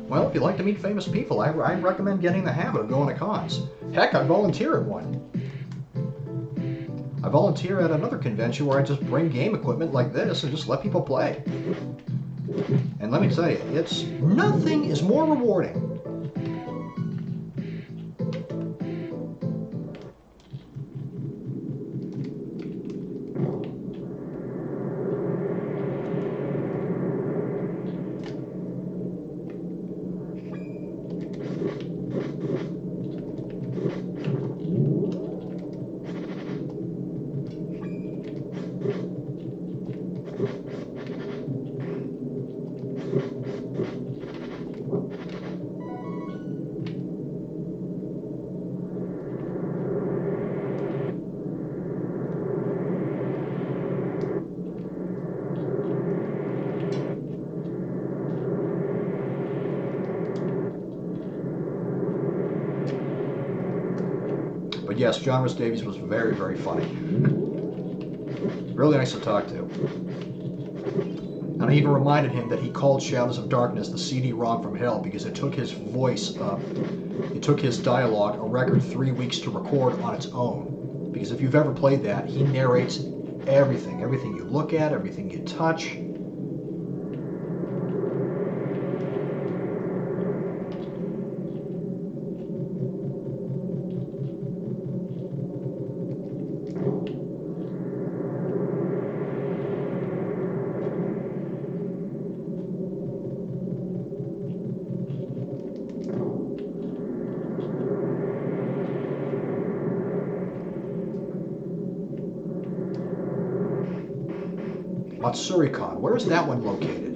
Well, if you like to meet famous people, I recommend getting the habit of going to cons. Heck, I volunteer at one. I volunteer at another convention where I just bring game equipment like this and just let people play. And let me tell you, nothing is more rewarding. But yes, John Rhys Davies was very, very funny. Really nice to talk to. And I even reminded him that he called Shadows of Darkness the CD-ROM from hell because it took his voice, it took his dialogue a record 3 weeks to record on its own. Because if you've ever played that, he narrates everything you look at, everything you touch. Matsuricon, where is that one located?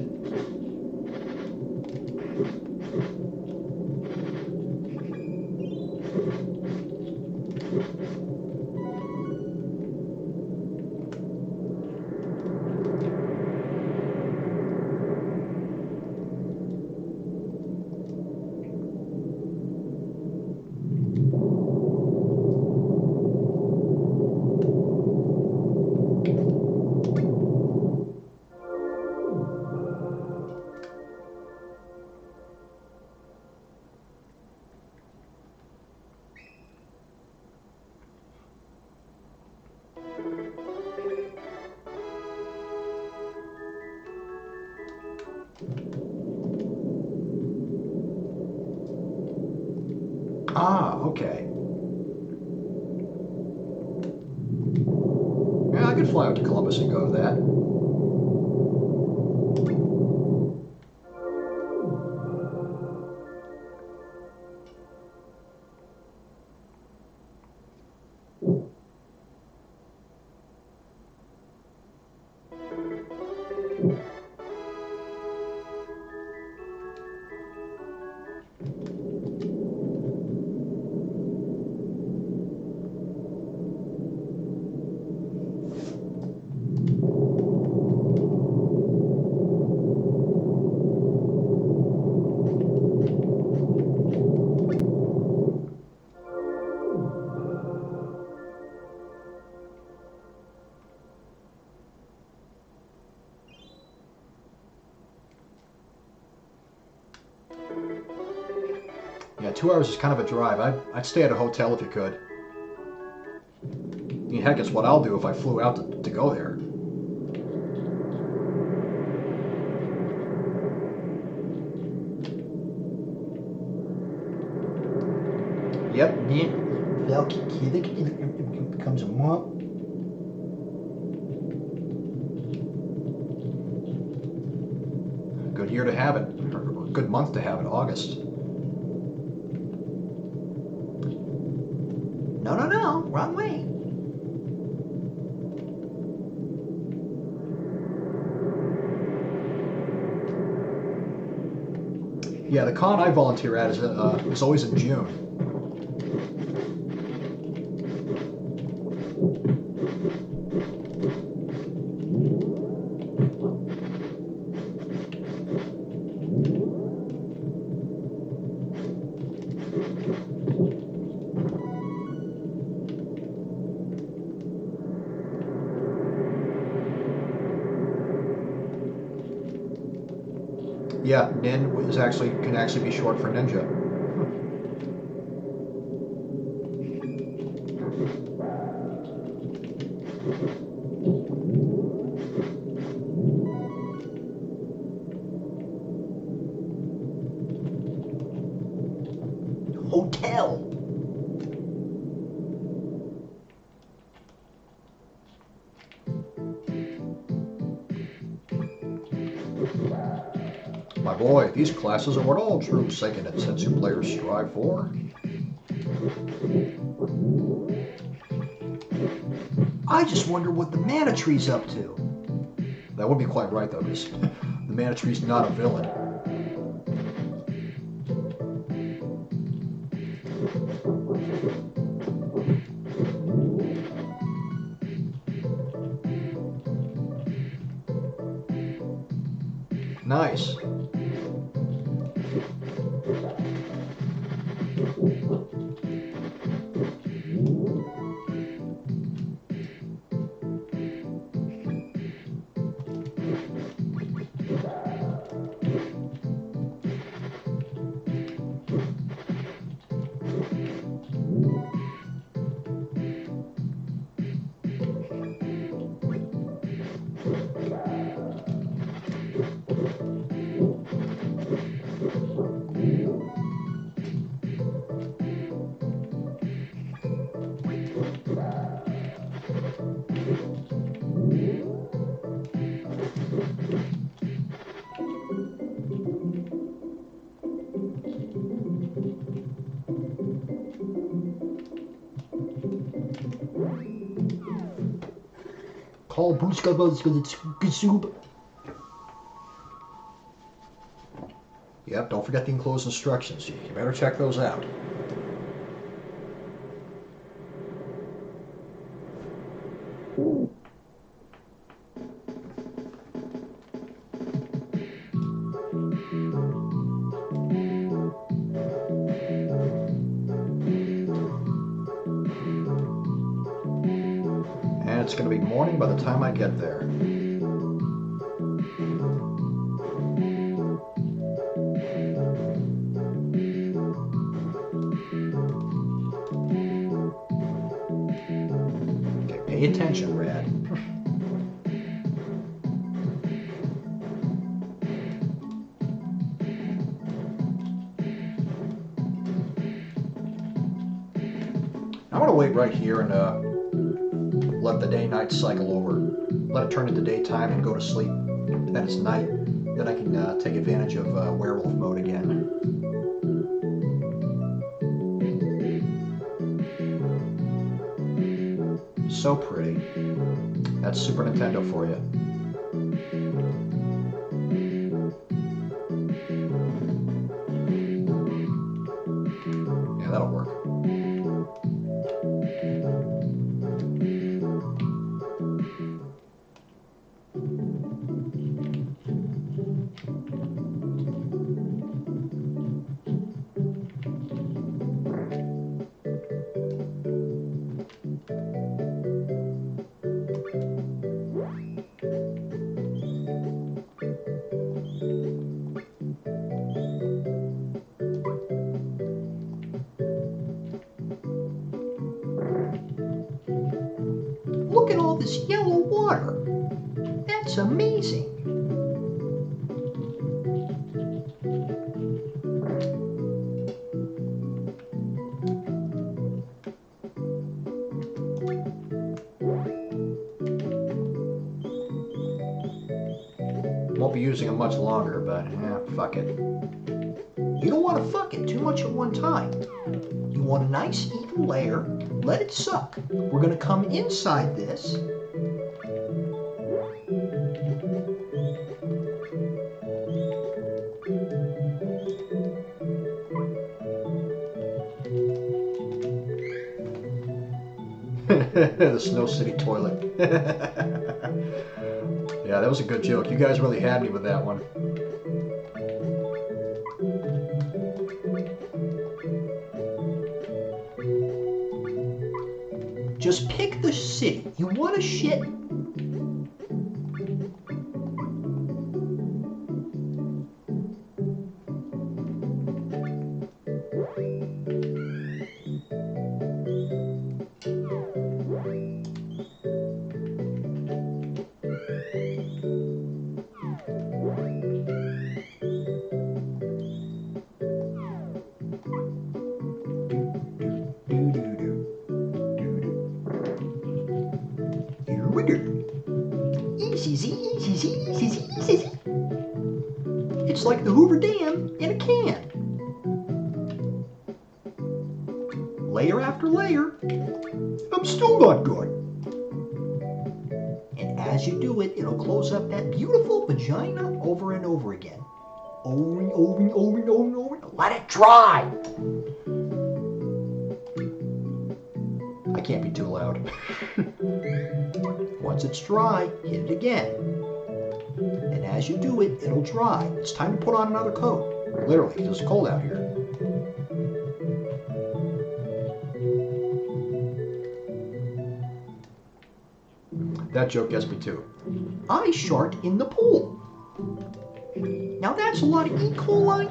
Ah, okay. Yeah, I could fly out to Columbus and go to that. Yeah, 2 hours is kind of a drive. I'd stay at a hotel if you could. I mean, heck, it's what I'll do if I flew out to go there. Yep. Welke keer comes a month. Good year to have it, or good month to have it, August. No, wrong way. Yeah, the con I volunteer at is always in June. Yeah, Nin can actually be short for ninja. Hotel. My boy, these classes are what all true Seiken and Densetsu players strive for. I just wonder what the mana tree's up to. That would be quite right, though, because the Mana Tree's not a villain. Nice. Call Bruce Gazoob. Yep, don't forget the enclosed instructions. You better check those out. And it's going to be morning by the time I get there. Okay, pay attention, Rad. wait right here and let the day-night cycle over. Let it turn into daytime and go to sleep. And then it's night. Then I can take advantage of werewolf mode again. So pretty. That's Super Nintendo for you. Yeah, that'll work. Look at all this yellow water. That's amazing. Won't be using them much longer, but fuck it. You don't want to fuck it too much at one time. You want a nice even layer. Let it suck. We're going to come inside this. The Snow City toilet. Yeah, that was a good joke. You guys really had me with that one. Just pick the city. You want to shit? Easy. It's like the Hoover Dam in a can. Layer after layer. I'm still not good. And as you do it, it'll close up that beautiful vagina over and over again. Over and over and over and over and over. Let it dry. I can't be too loud. Once it's dry, hit it again. And as you do it, it'll dry. It's time to put on another coat. Literally, because it's cold out here. That joke gets me too. I shart in the pool. Now that's a lot of E. coli.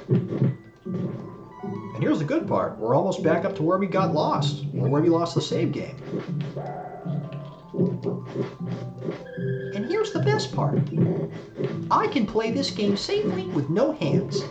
And here's the good part. We're almost back up to where we got lost. Or where we lost the save game. And here's the best part. I can play this game safely with no hands.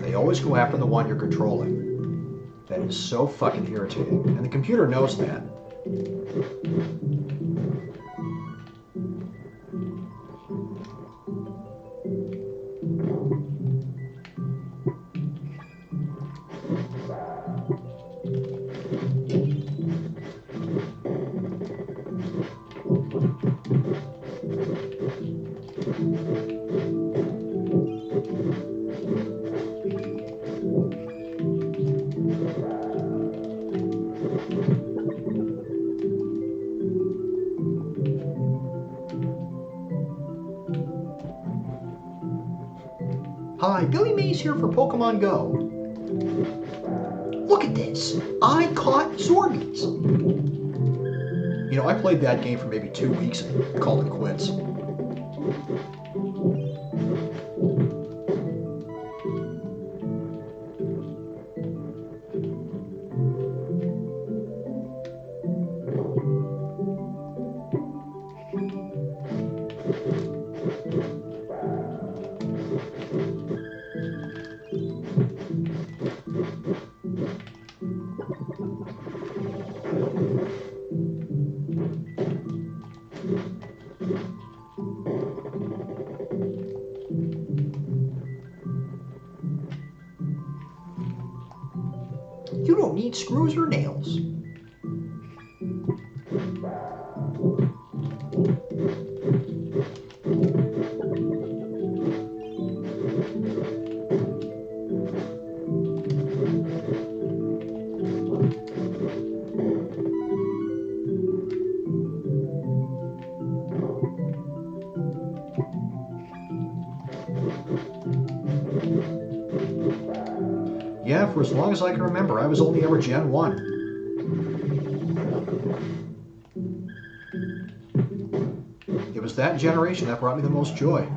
They always go after the one you're controlling. That is so fucking irritating. And the computer knows that. Billy Mays here for Pokemon Go. Look at this. I caught Zorbies. You know, I played that game for maybe 2 weeks and called it quits. You don't need screws or nails. Yeah, for as long as I can remember, I was only ever Gen 1. It was that generation that brought me the most joy.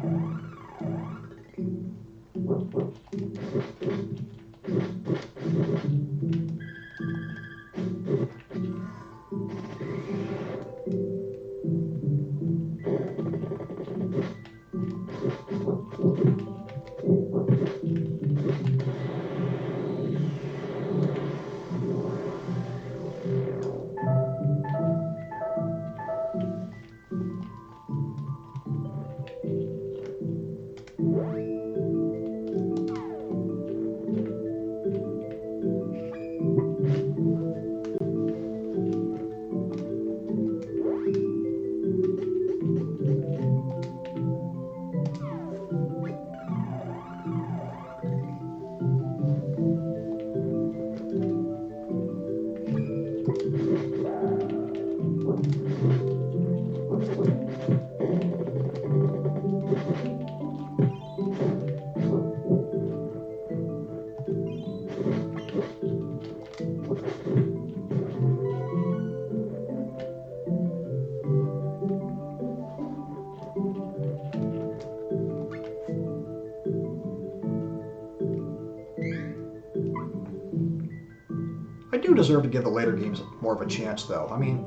I do deserve to give the later games more of a chance, though. I mean,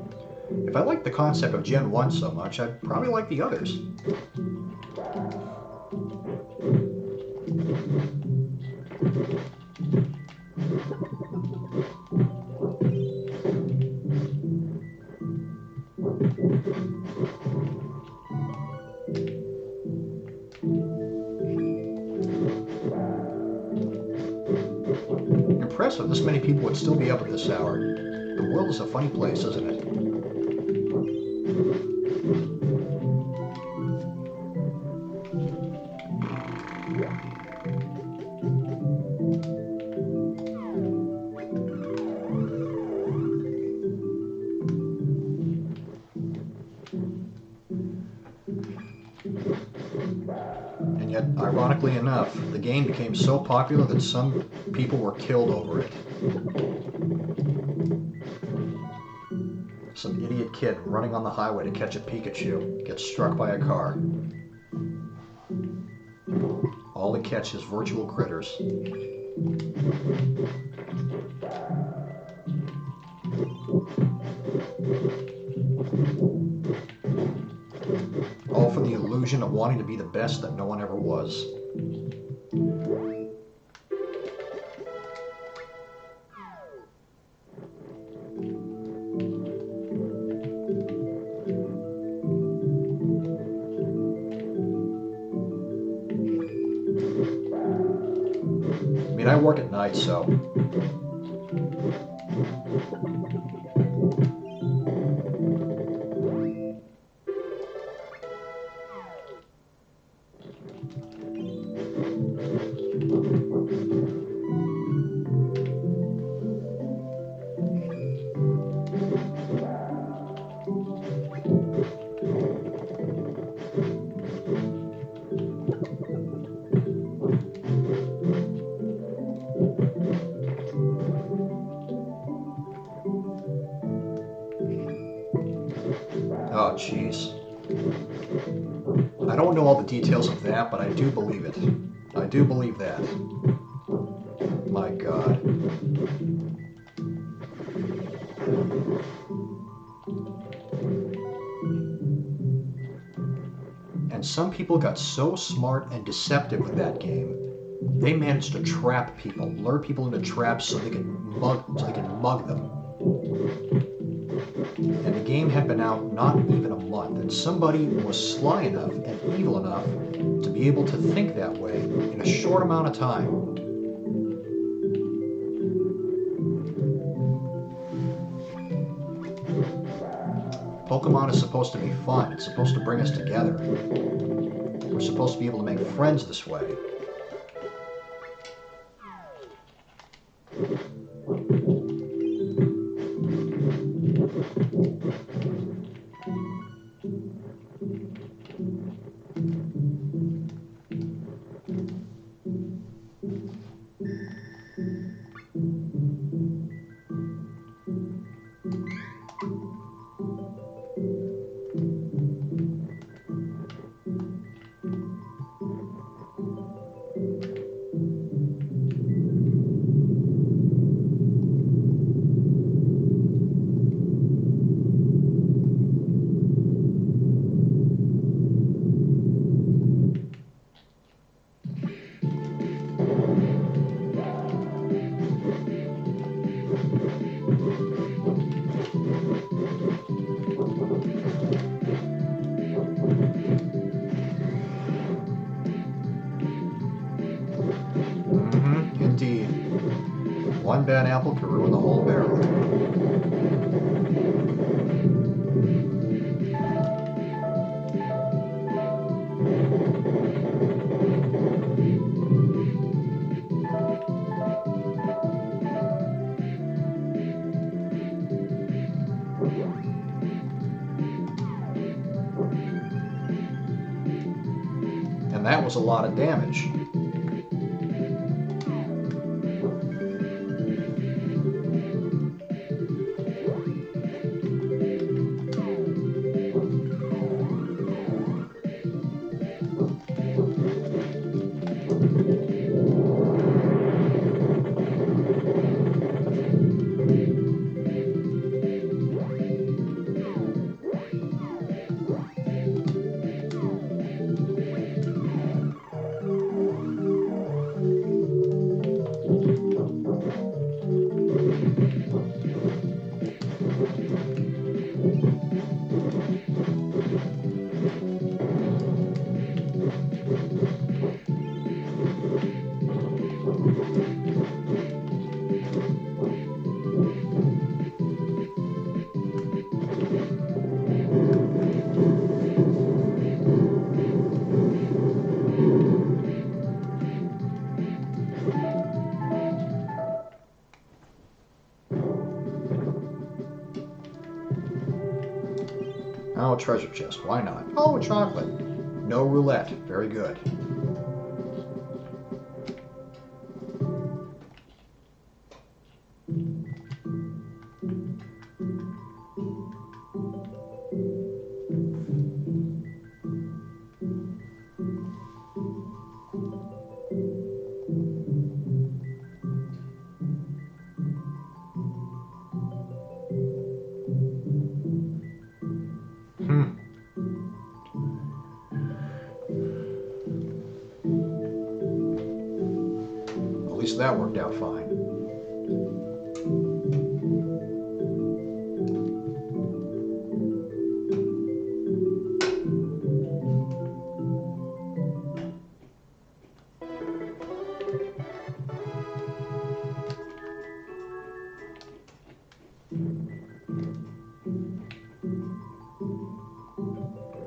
if I like the concept of Gen 1 so much, I'd probably like the others. Impressive this many people would still be up at this hour. The world is a funny place, isn't it? And yet, ironically enough, the game became so popular that some people were killed over it. Some idiot kid running on the highway to catch a Pikachu gets struck by a car. All he catches is virtual critters. All for the illusion of wanting to be the best that no one ever was. I mean, I work at night, so... jeez. I don't know all the details of that, but I do believe it. I do believe that. My God. And some people got so smart and deceptive with that game, they managed to trap people, lure people into traps so they could mug them. And the game had been out not even a month, and somebody was sly enough and evil enough to be able to think that way in a short amount of time. Pokemon is supposed to be fun. It's supposed to bring us together. We're supposed to be able to make friends this way. Indeed. One bad apple could ruin the whole barrel. And that was a lot of damage. Oh, treasure chest. Why not? Oh, chocolate. No roulette. Very good. At least that worked out fine.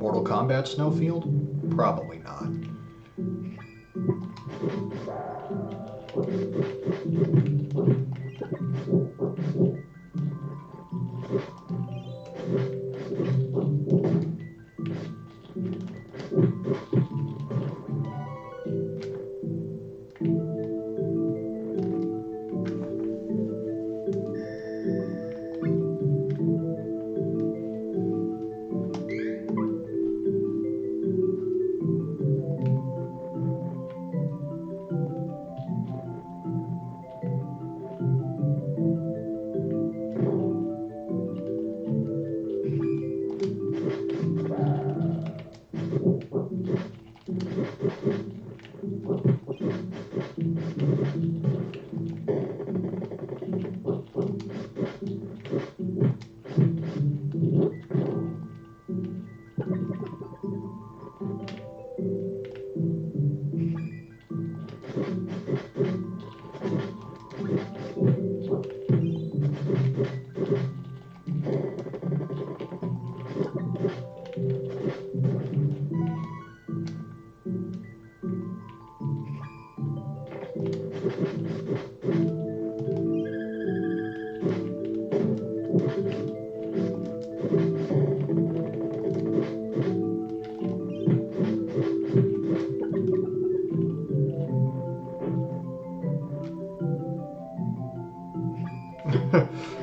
Mortal Kombat Snowfield? Probably not.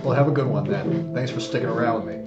Well, have a good one then. Thanks for sticking around with me.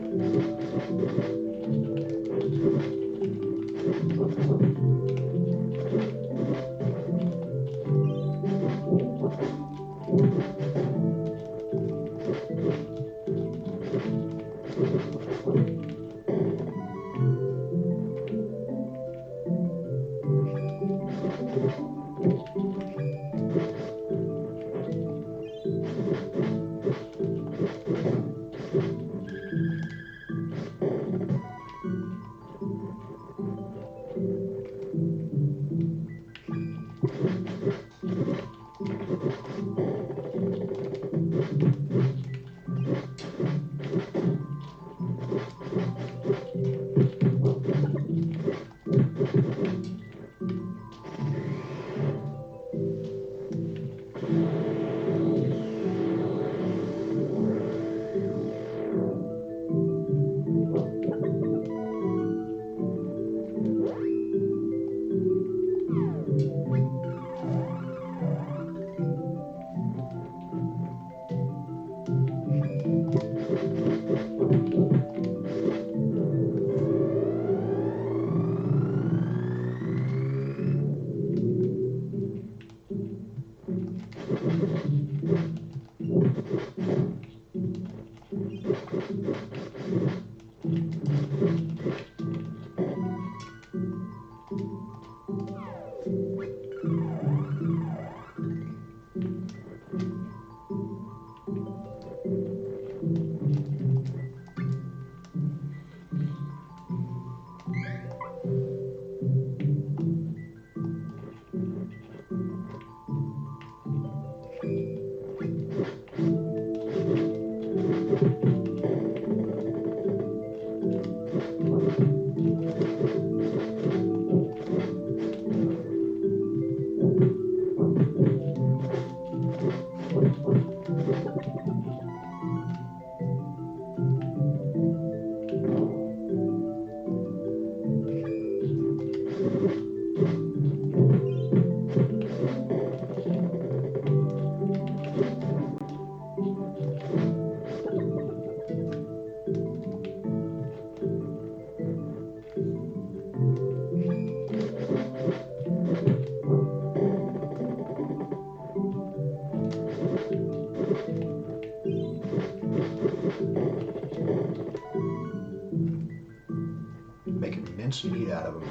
Meat out of them.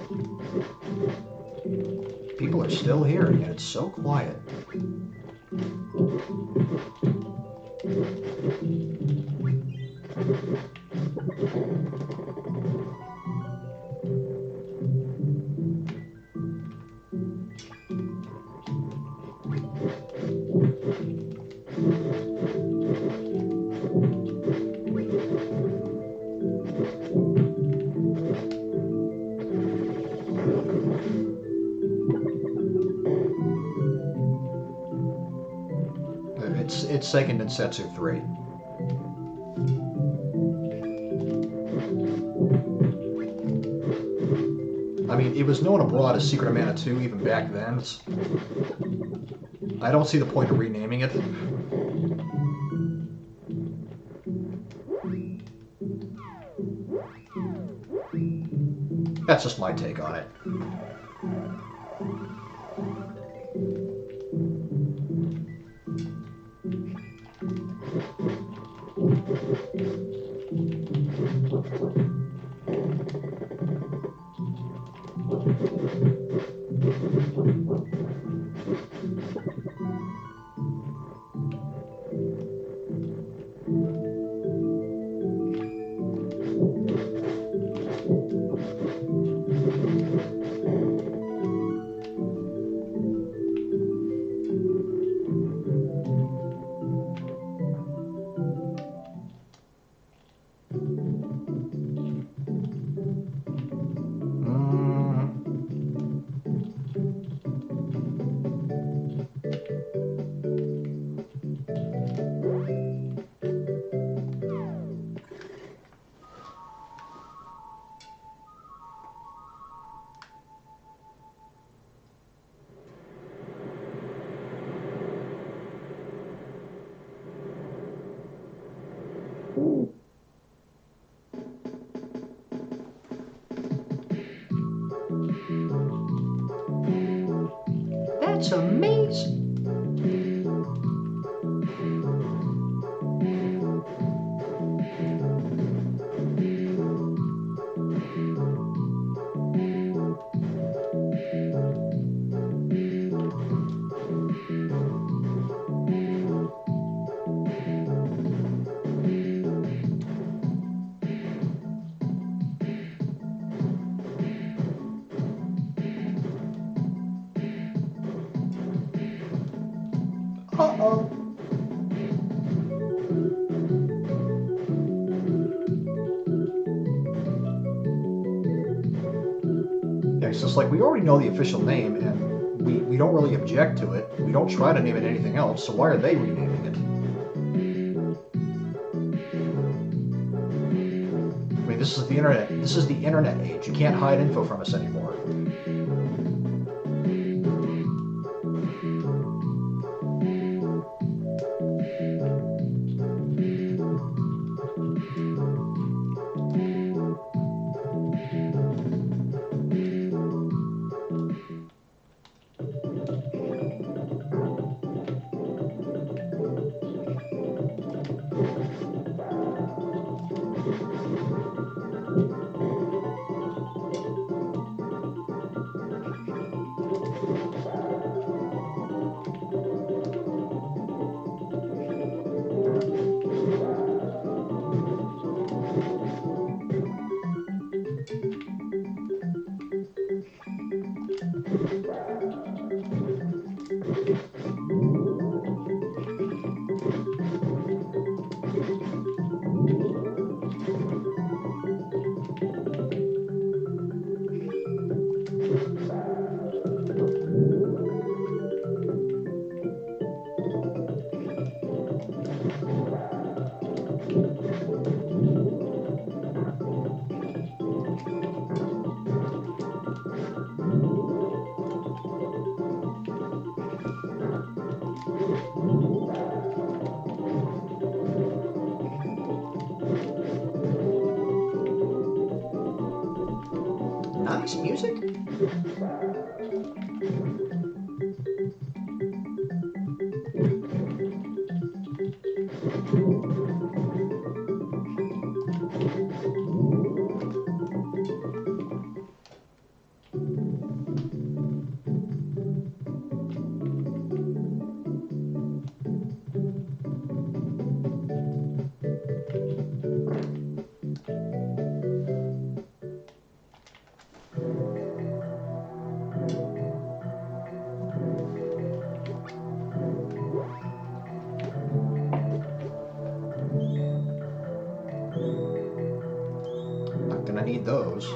People are still here, and it's so quiet. It's Seiken Densetsu 3. I mean, it was known abroad as Secret of Mana 2 even back then. I don't see the point of renaming it. That's just my take on it. That's amazing. Uh-oh. Yeah, it's just like we already know the official name, and we don't really object to it. We don't try to name it anything else, so why are they renaming it? I mean, this is the internet. This is the internet age. You can't hide info from us anymore. Nice music. Not gonna need those.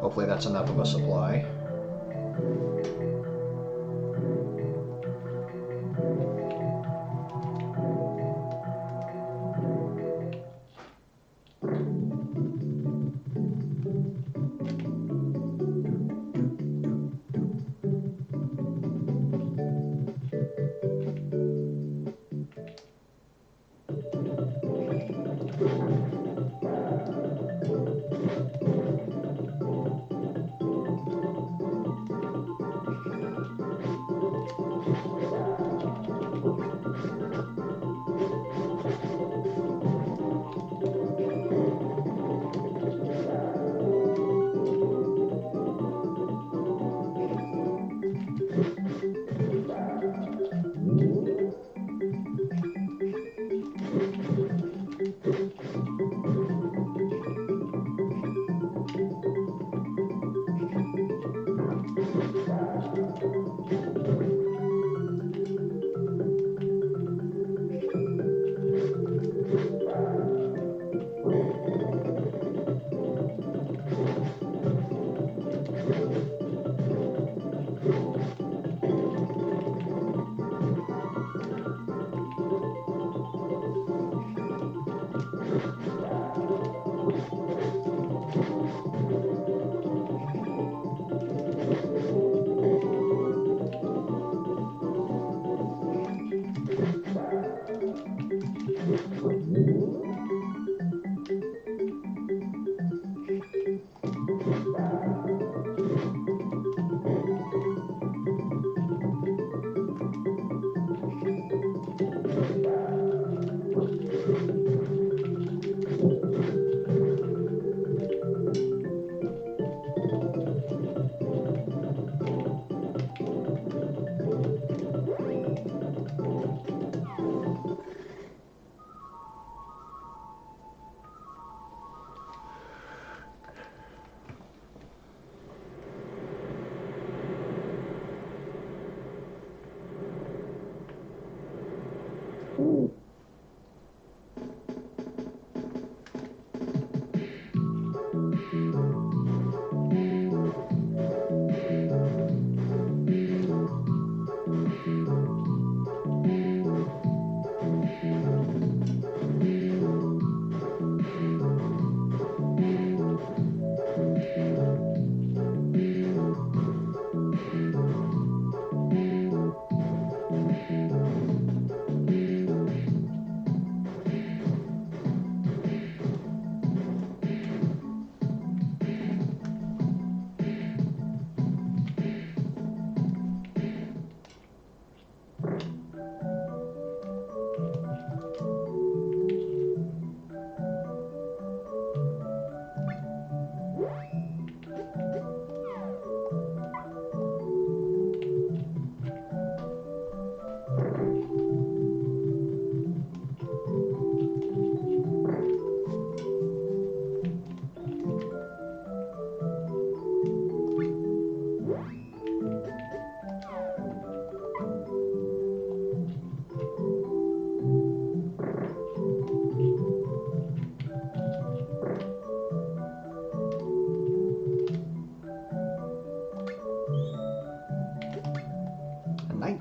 Hopefully that's enough of a supply.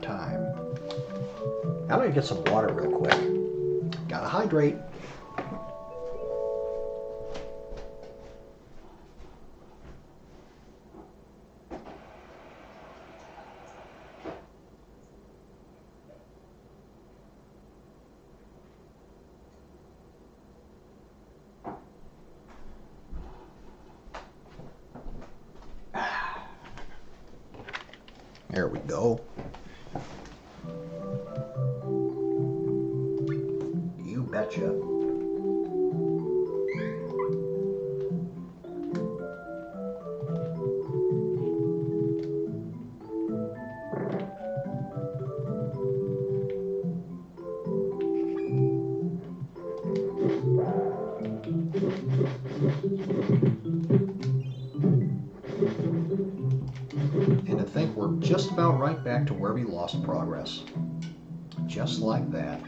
time. I'm gonna get some water real quick. Gotta hydrate. There we go. You betcha. And I think we're just about right back to where we lost progress. Just like that.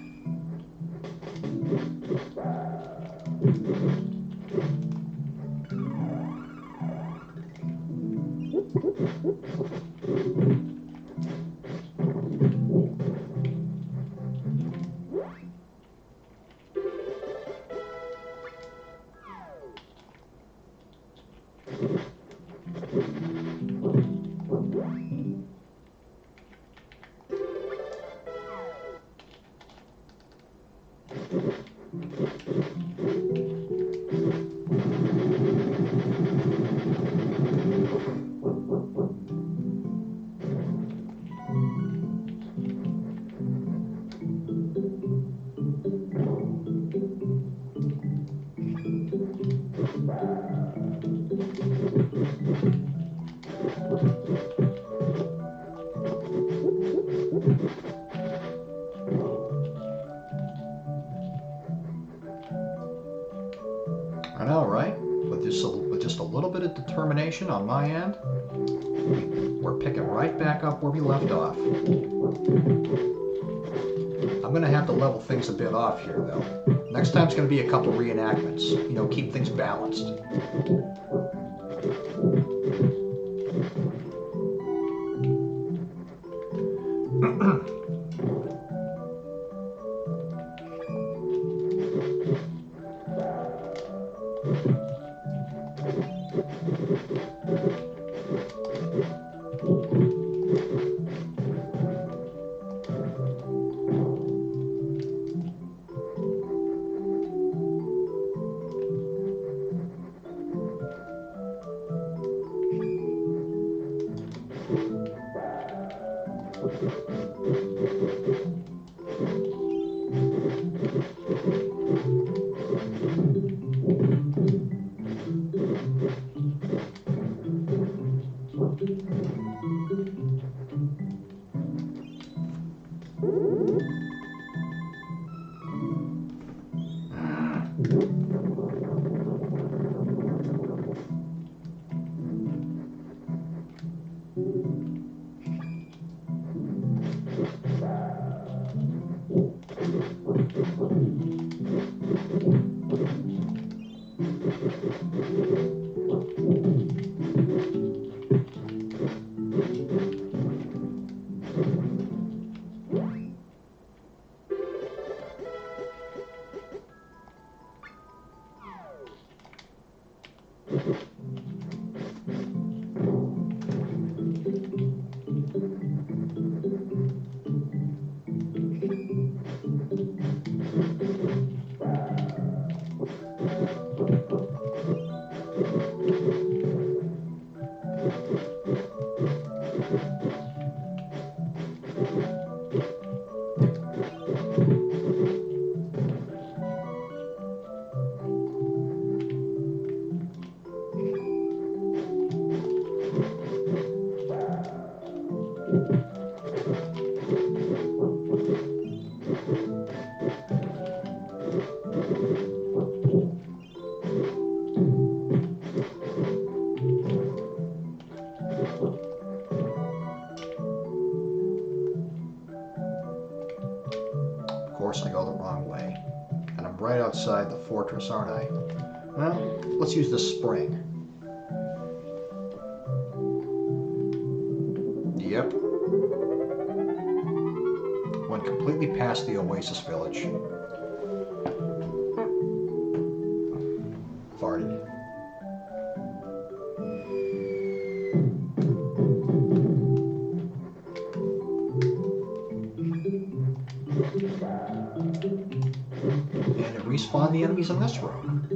I know, right? With just a little bit of determination on my end, we're picking right back up where we left off. I'm gonna have to level things a bit off here, though. Next time's gonna be a couple reenactments. You know, keep things balanced. course I go the wrong way. And I'm right outside the fortress, aren't I? Well, let's use this spring. Yep. went completely past the Oasis Village. Farted. And it respawned the enemies in this room.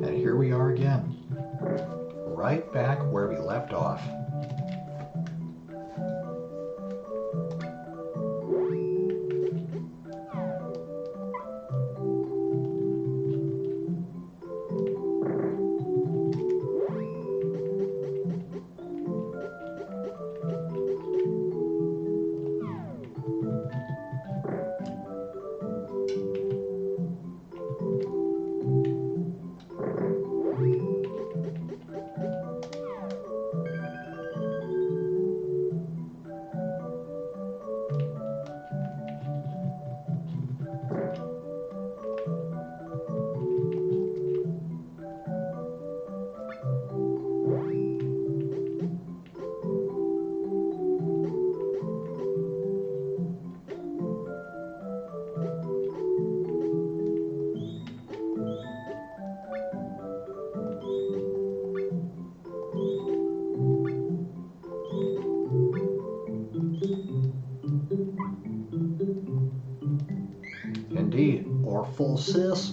And here we are again, right back where we left off. Indeed, or full sis.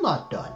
not done.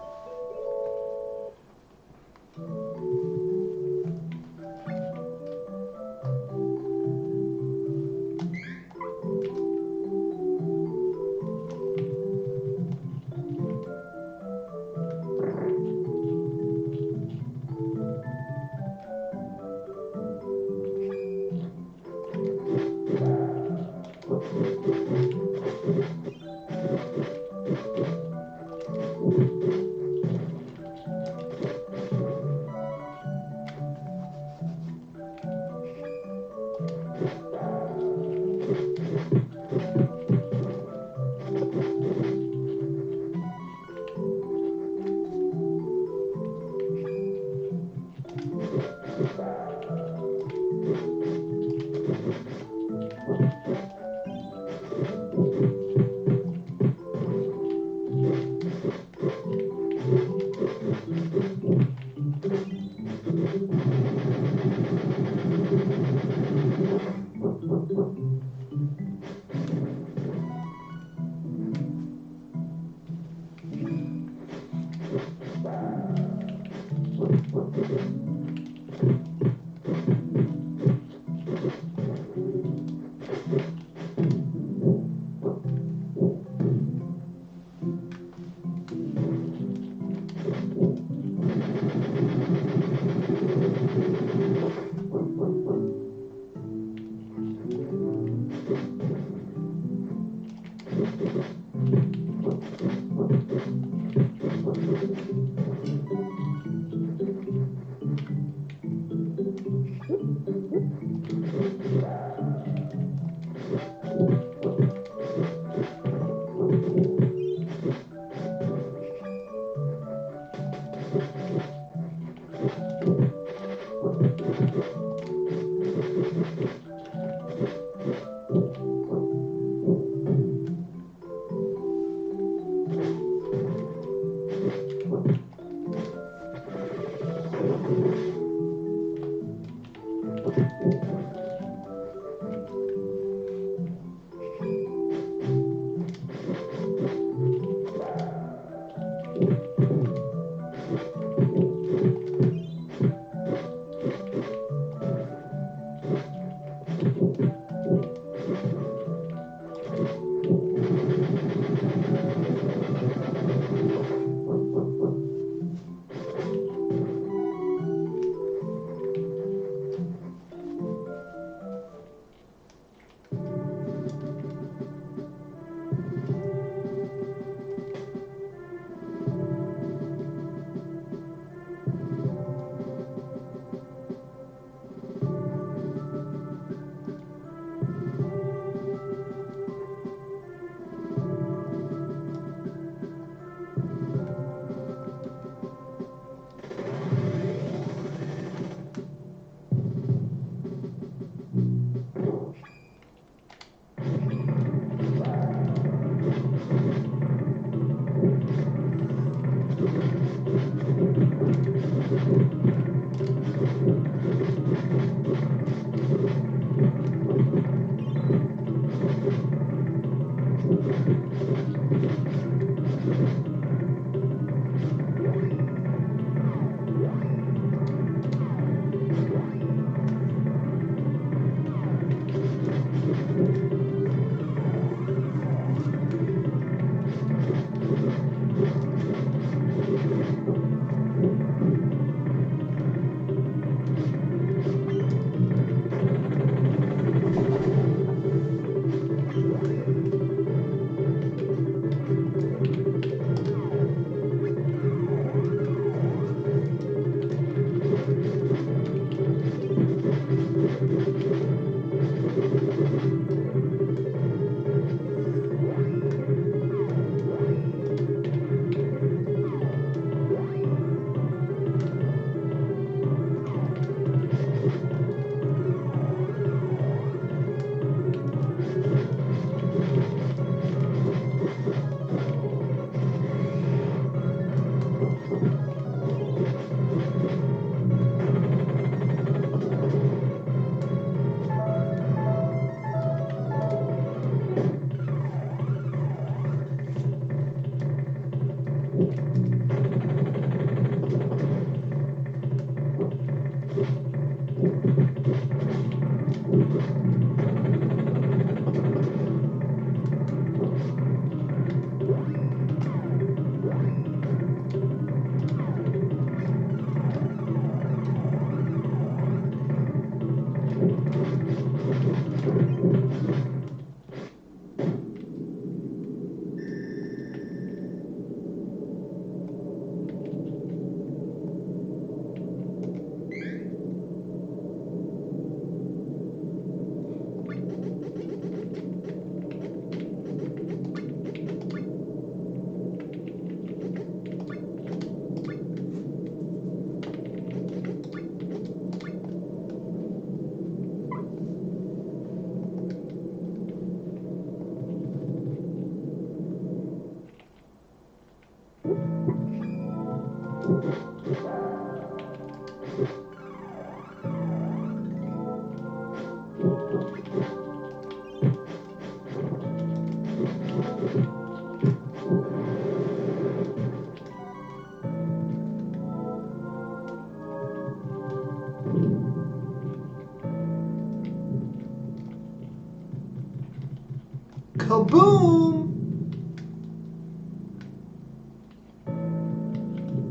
Kaboom!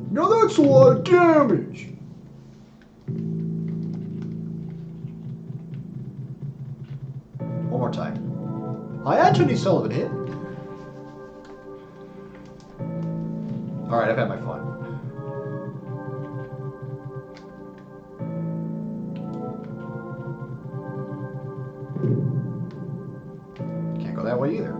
Now that's a lot of damage. One more time. I Anthony Sullivan here. Alright, I've had my fun. Can't go that way either.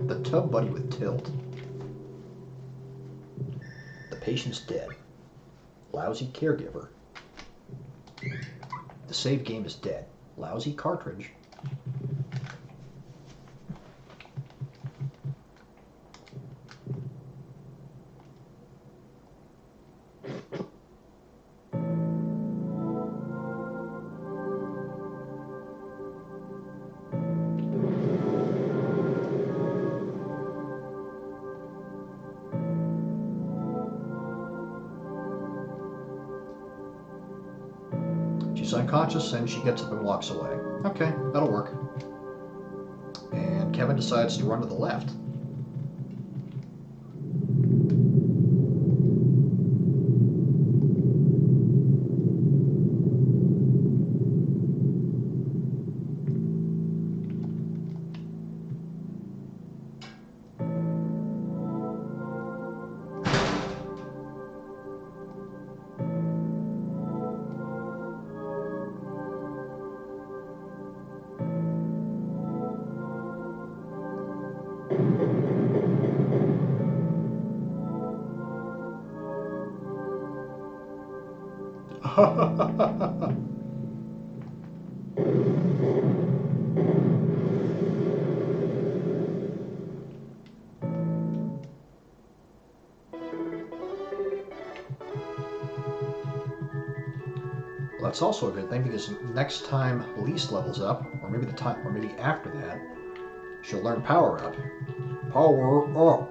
The tub buddy with tilt. The patient's dead. Lousy caregiver. The save game is dead. Lousy cartridge. She's unconscious and she gets up and walks away. Okay, that'll work. And Kevin decides to run to the left. Well, that's also a good thing because next time Elise levels up, or maybe after that, she'll learn Power Up. Power Up.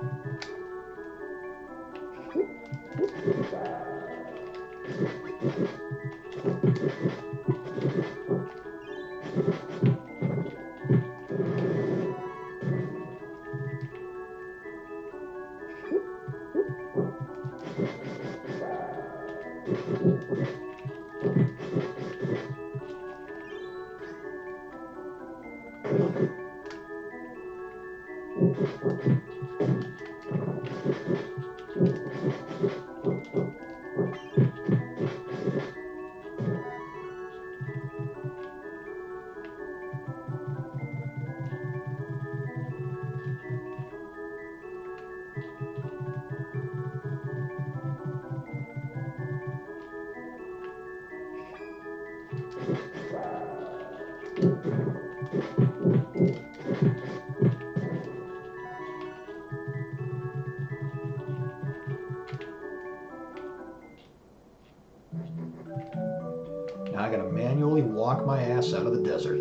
Now I gotta manually walk my ass out of the desert.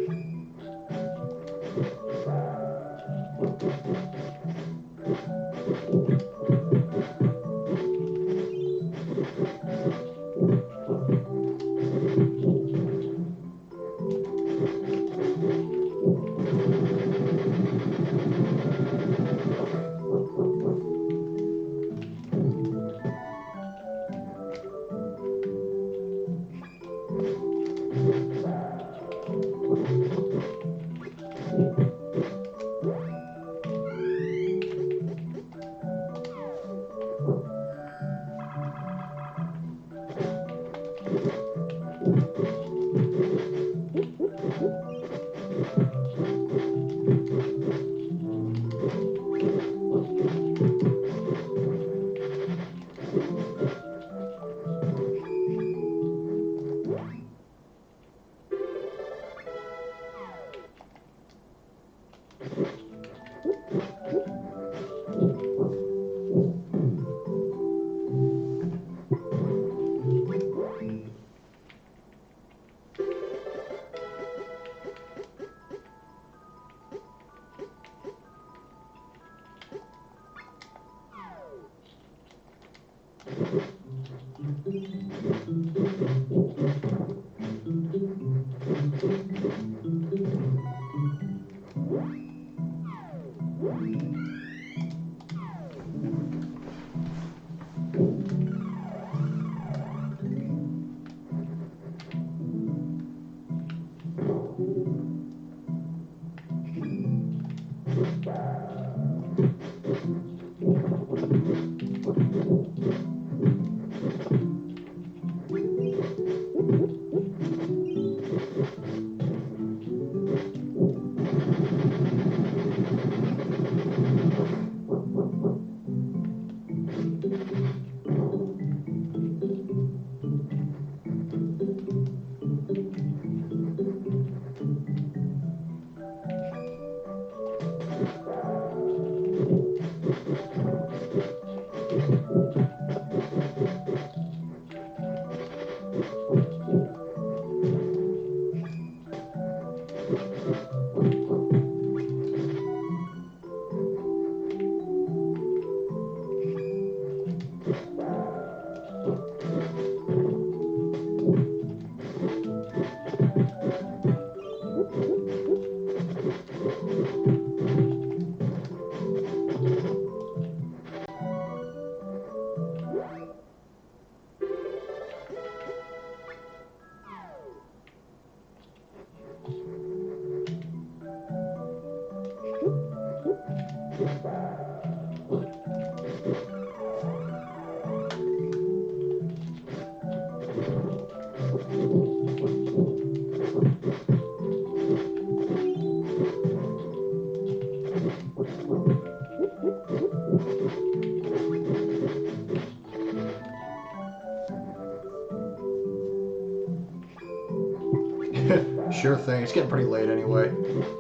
Sure thing. It's getting pretty late anyway.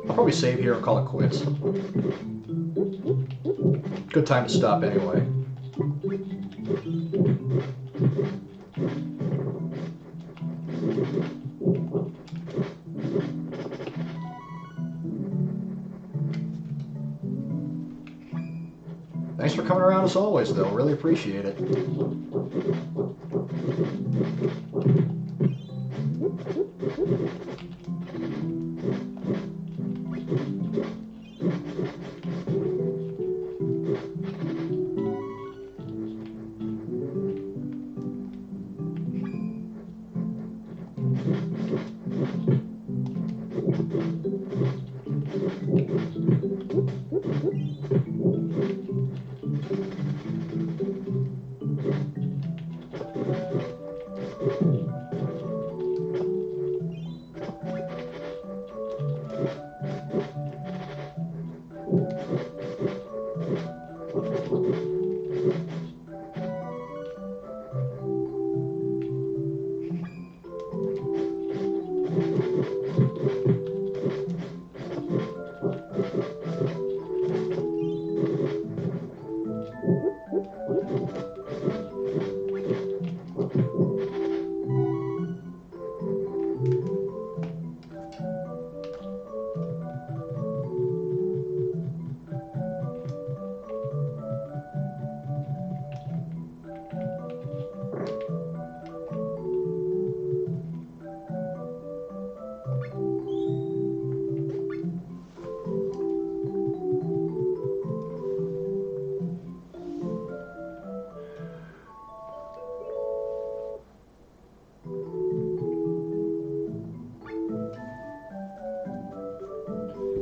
I'll probably save here and call it quits. Good time to stop anyway. Thanks for coming around as always, though. Really appreciate it.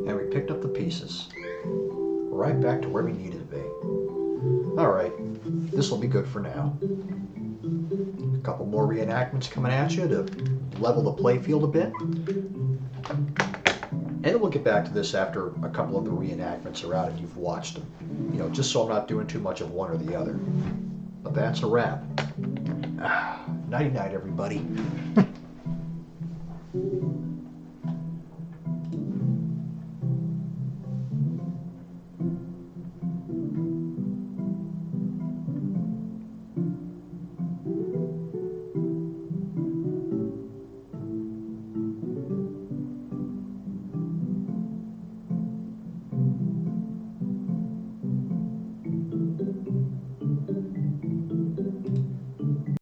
And we picked up the pieces. Right back to where we needed to be. Alright, this will be good for now. A couple more reenactments coming at you to level the playfield a bit. And we'll get back to this after a couple of the reenactments are out and you've watched them. You know, just so I'm not doing too much of one or the other. But that's a wrap. Nighty-night, everybody.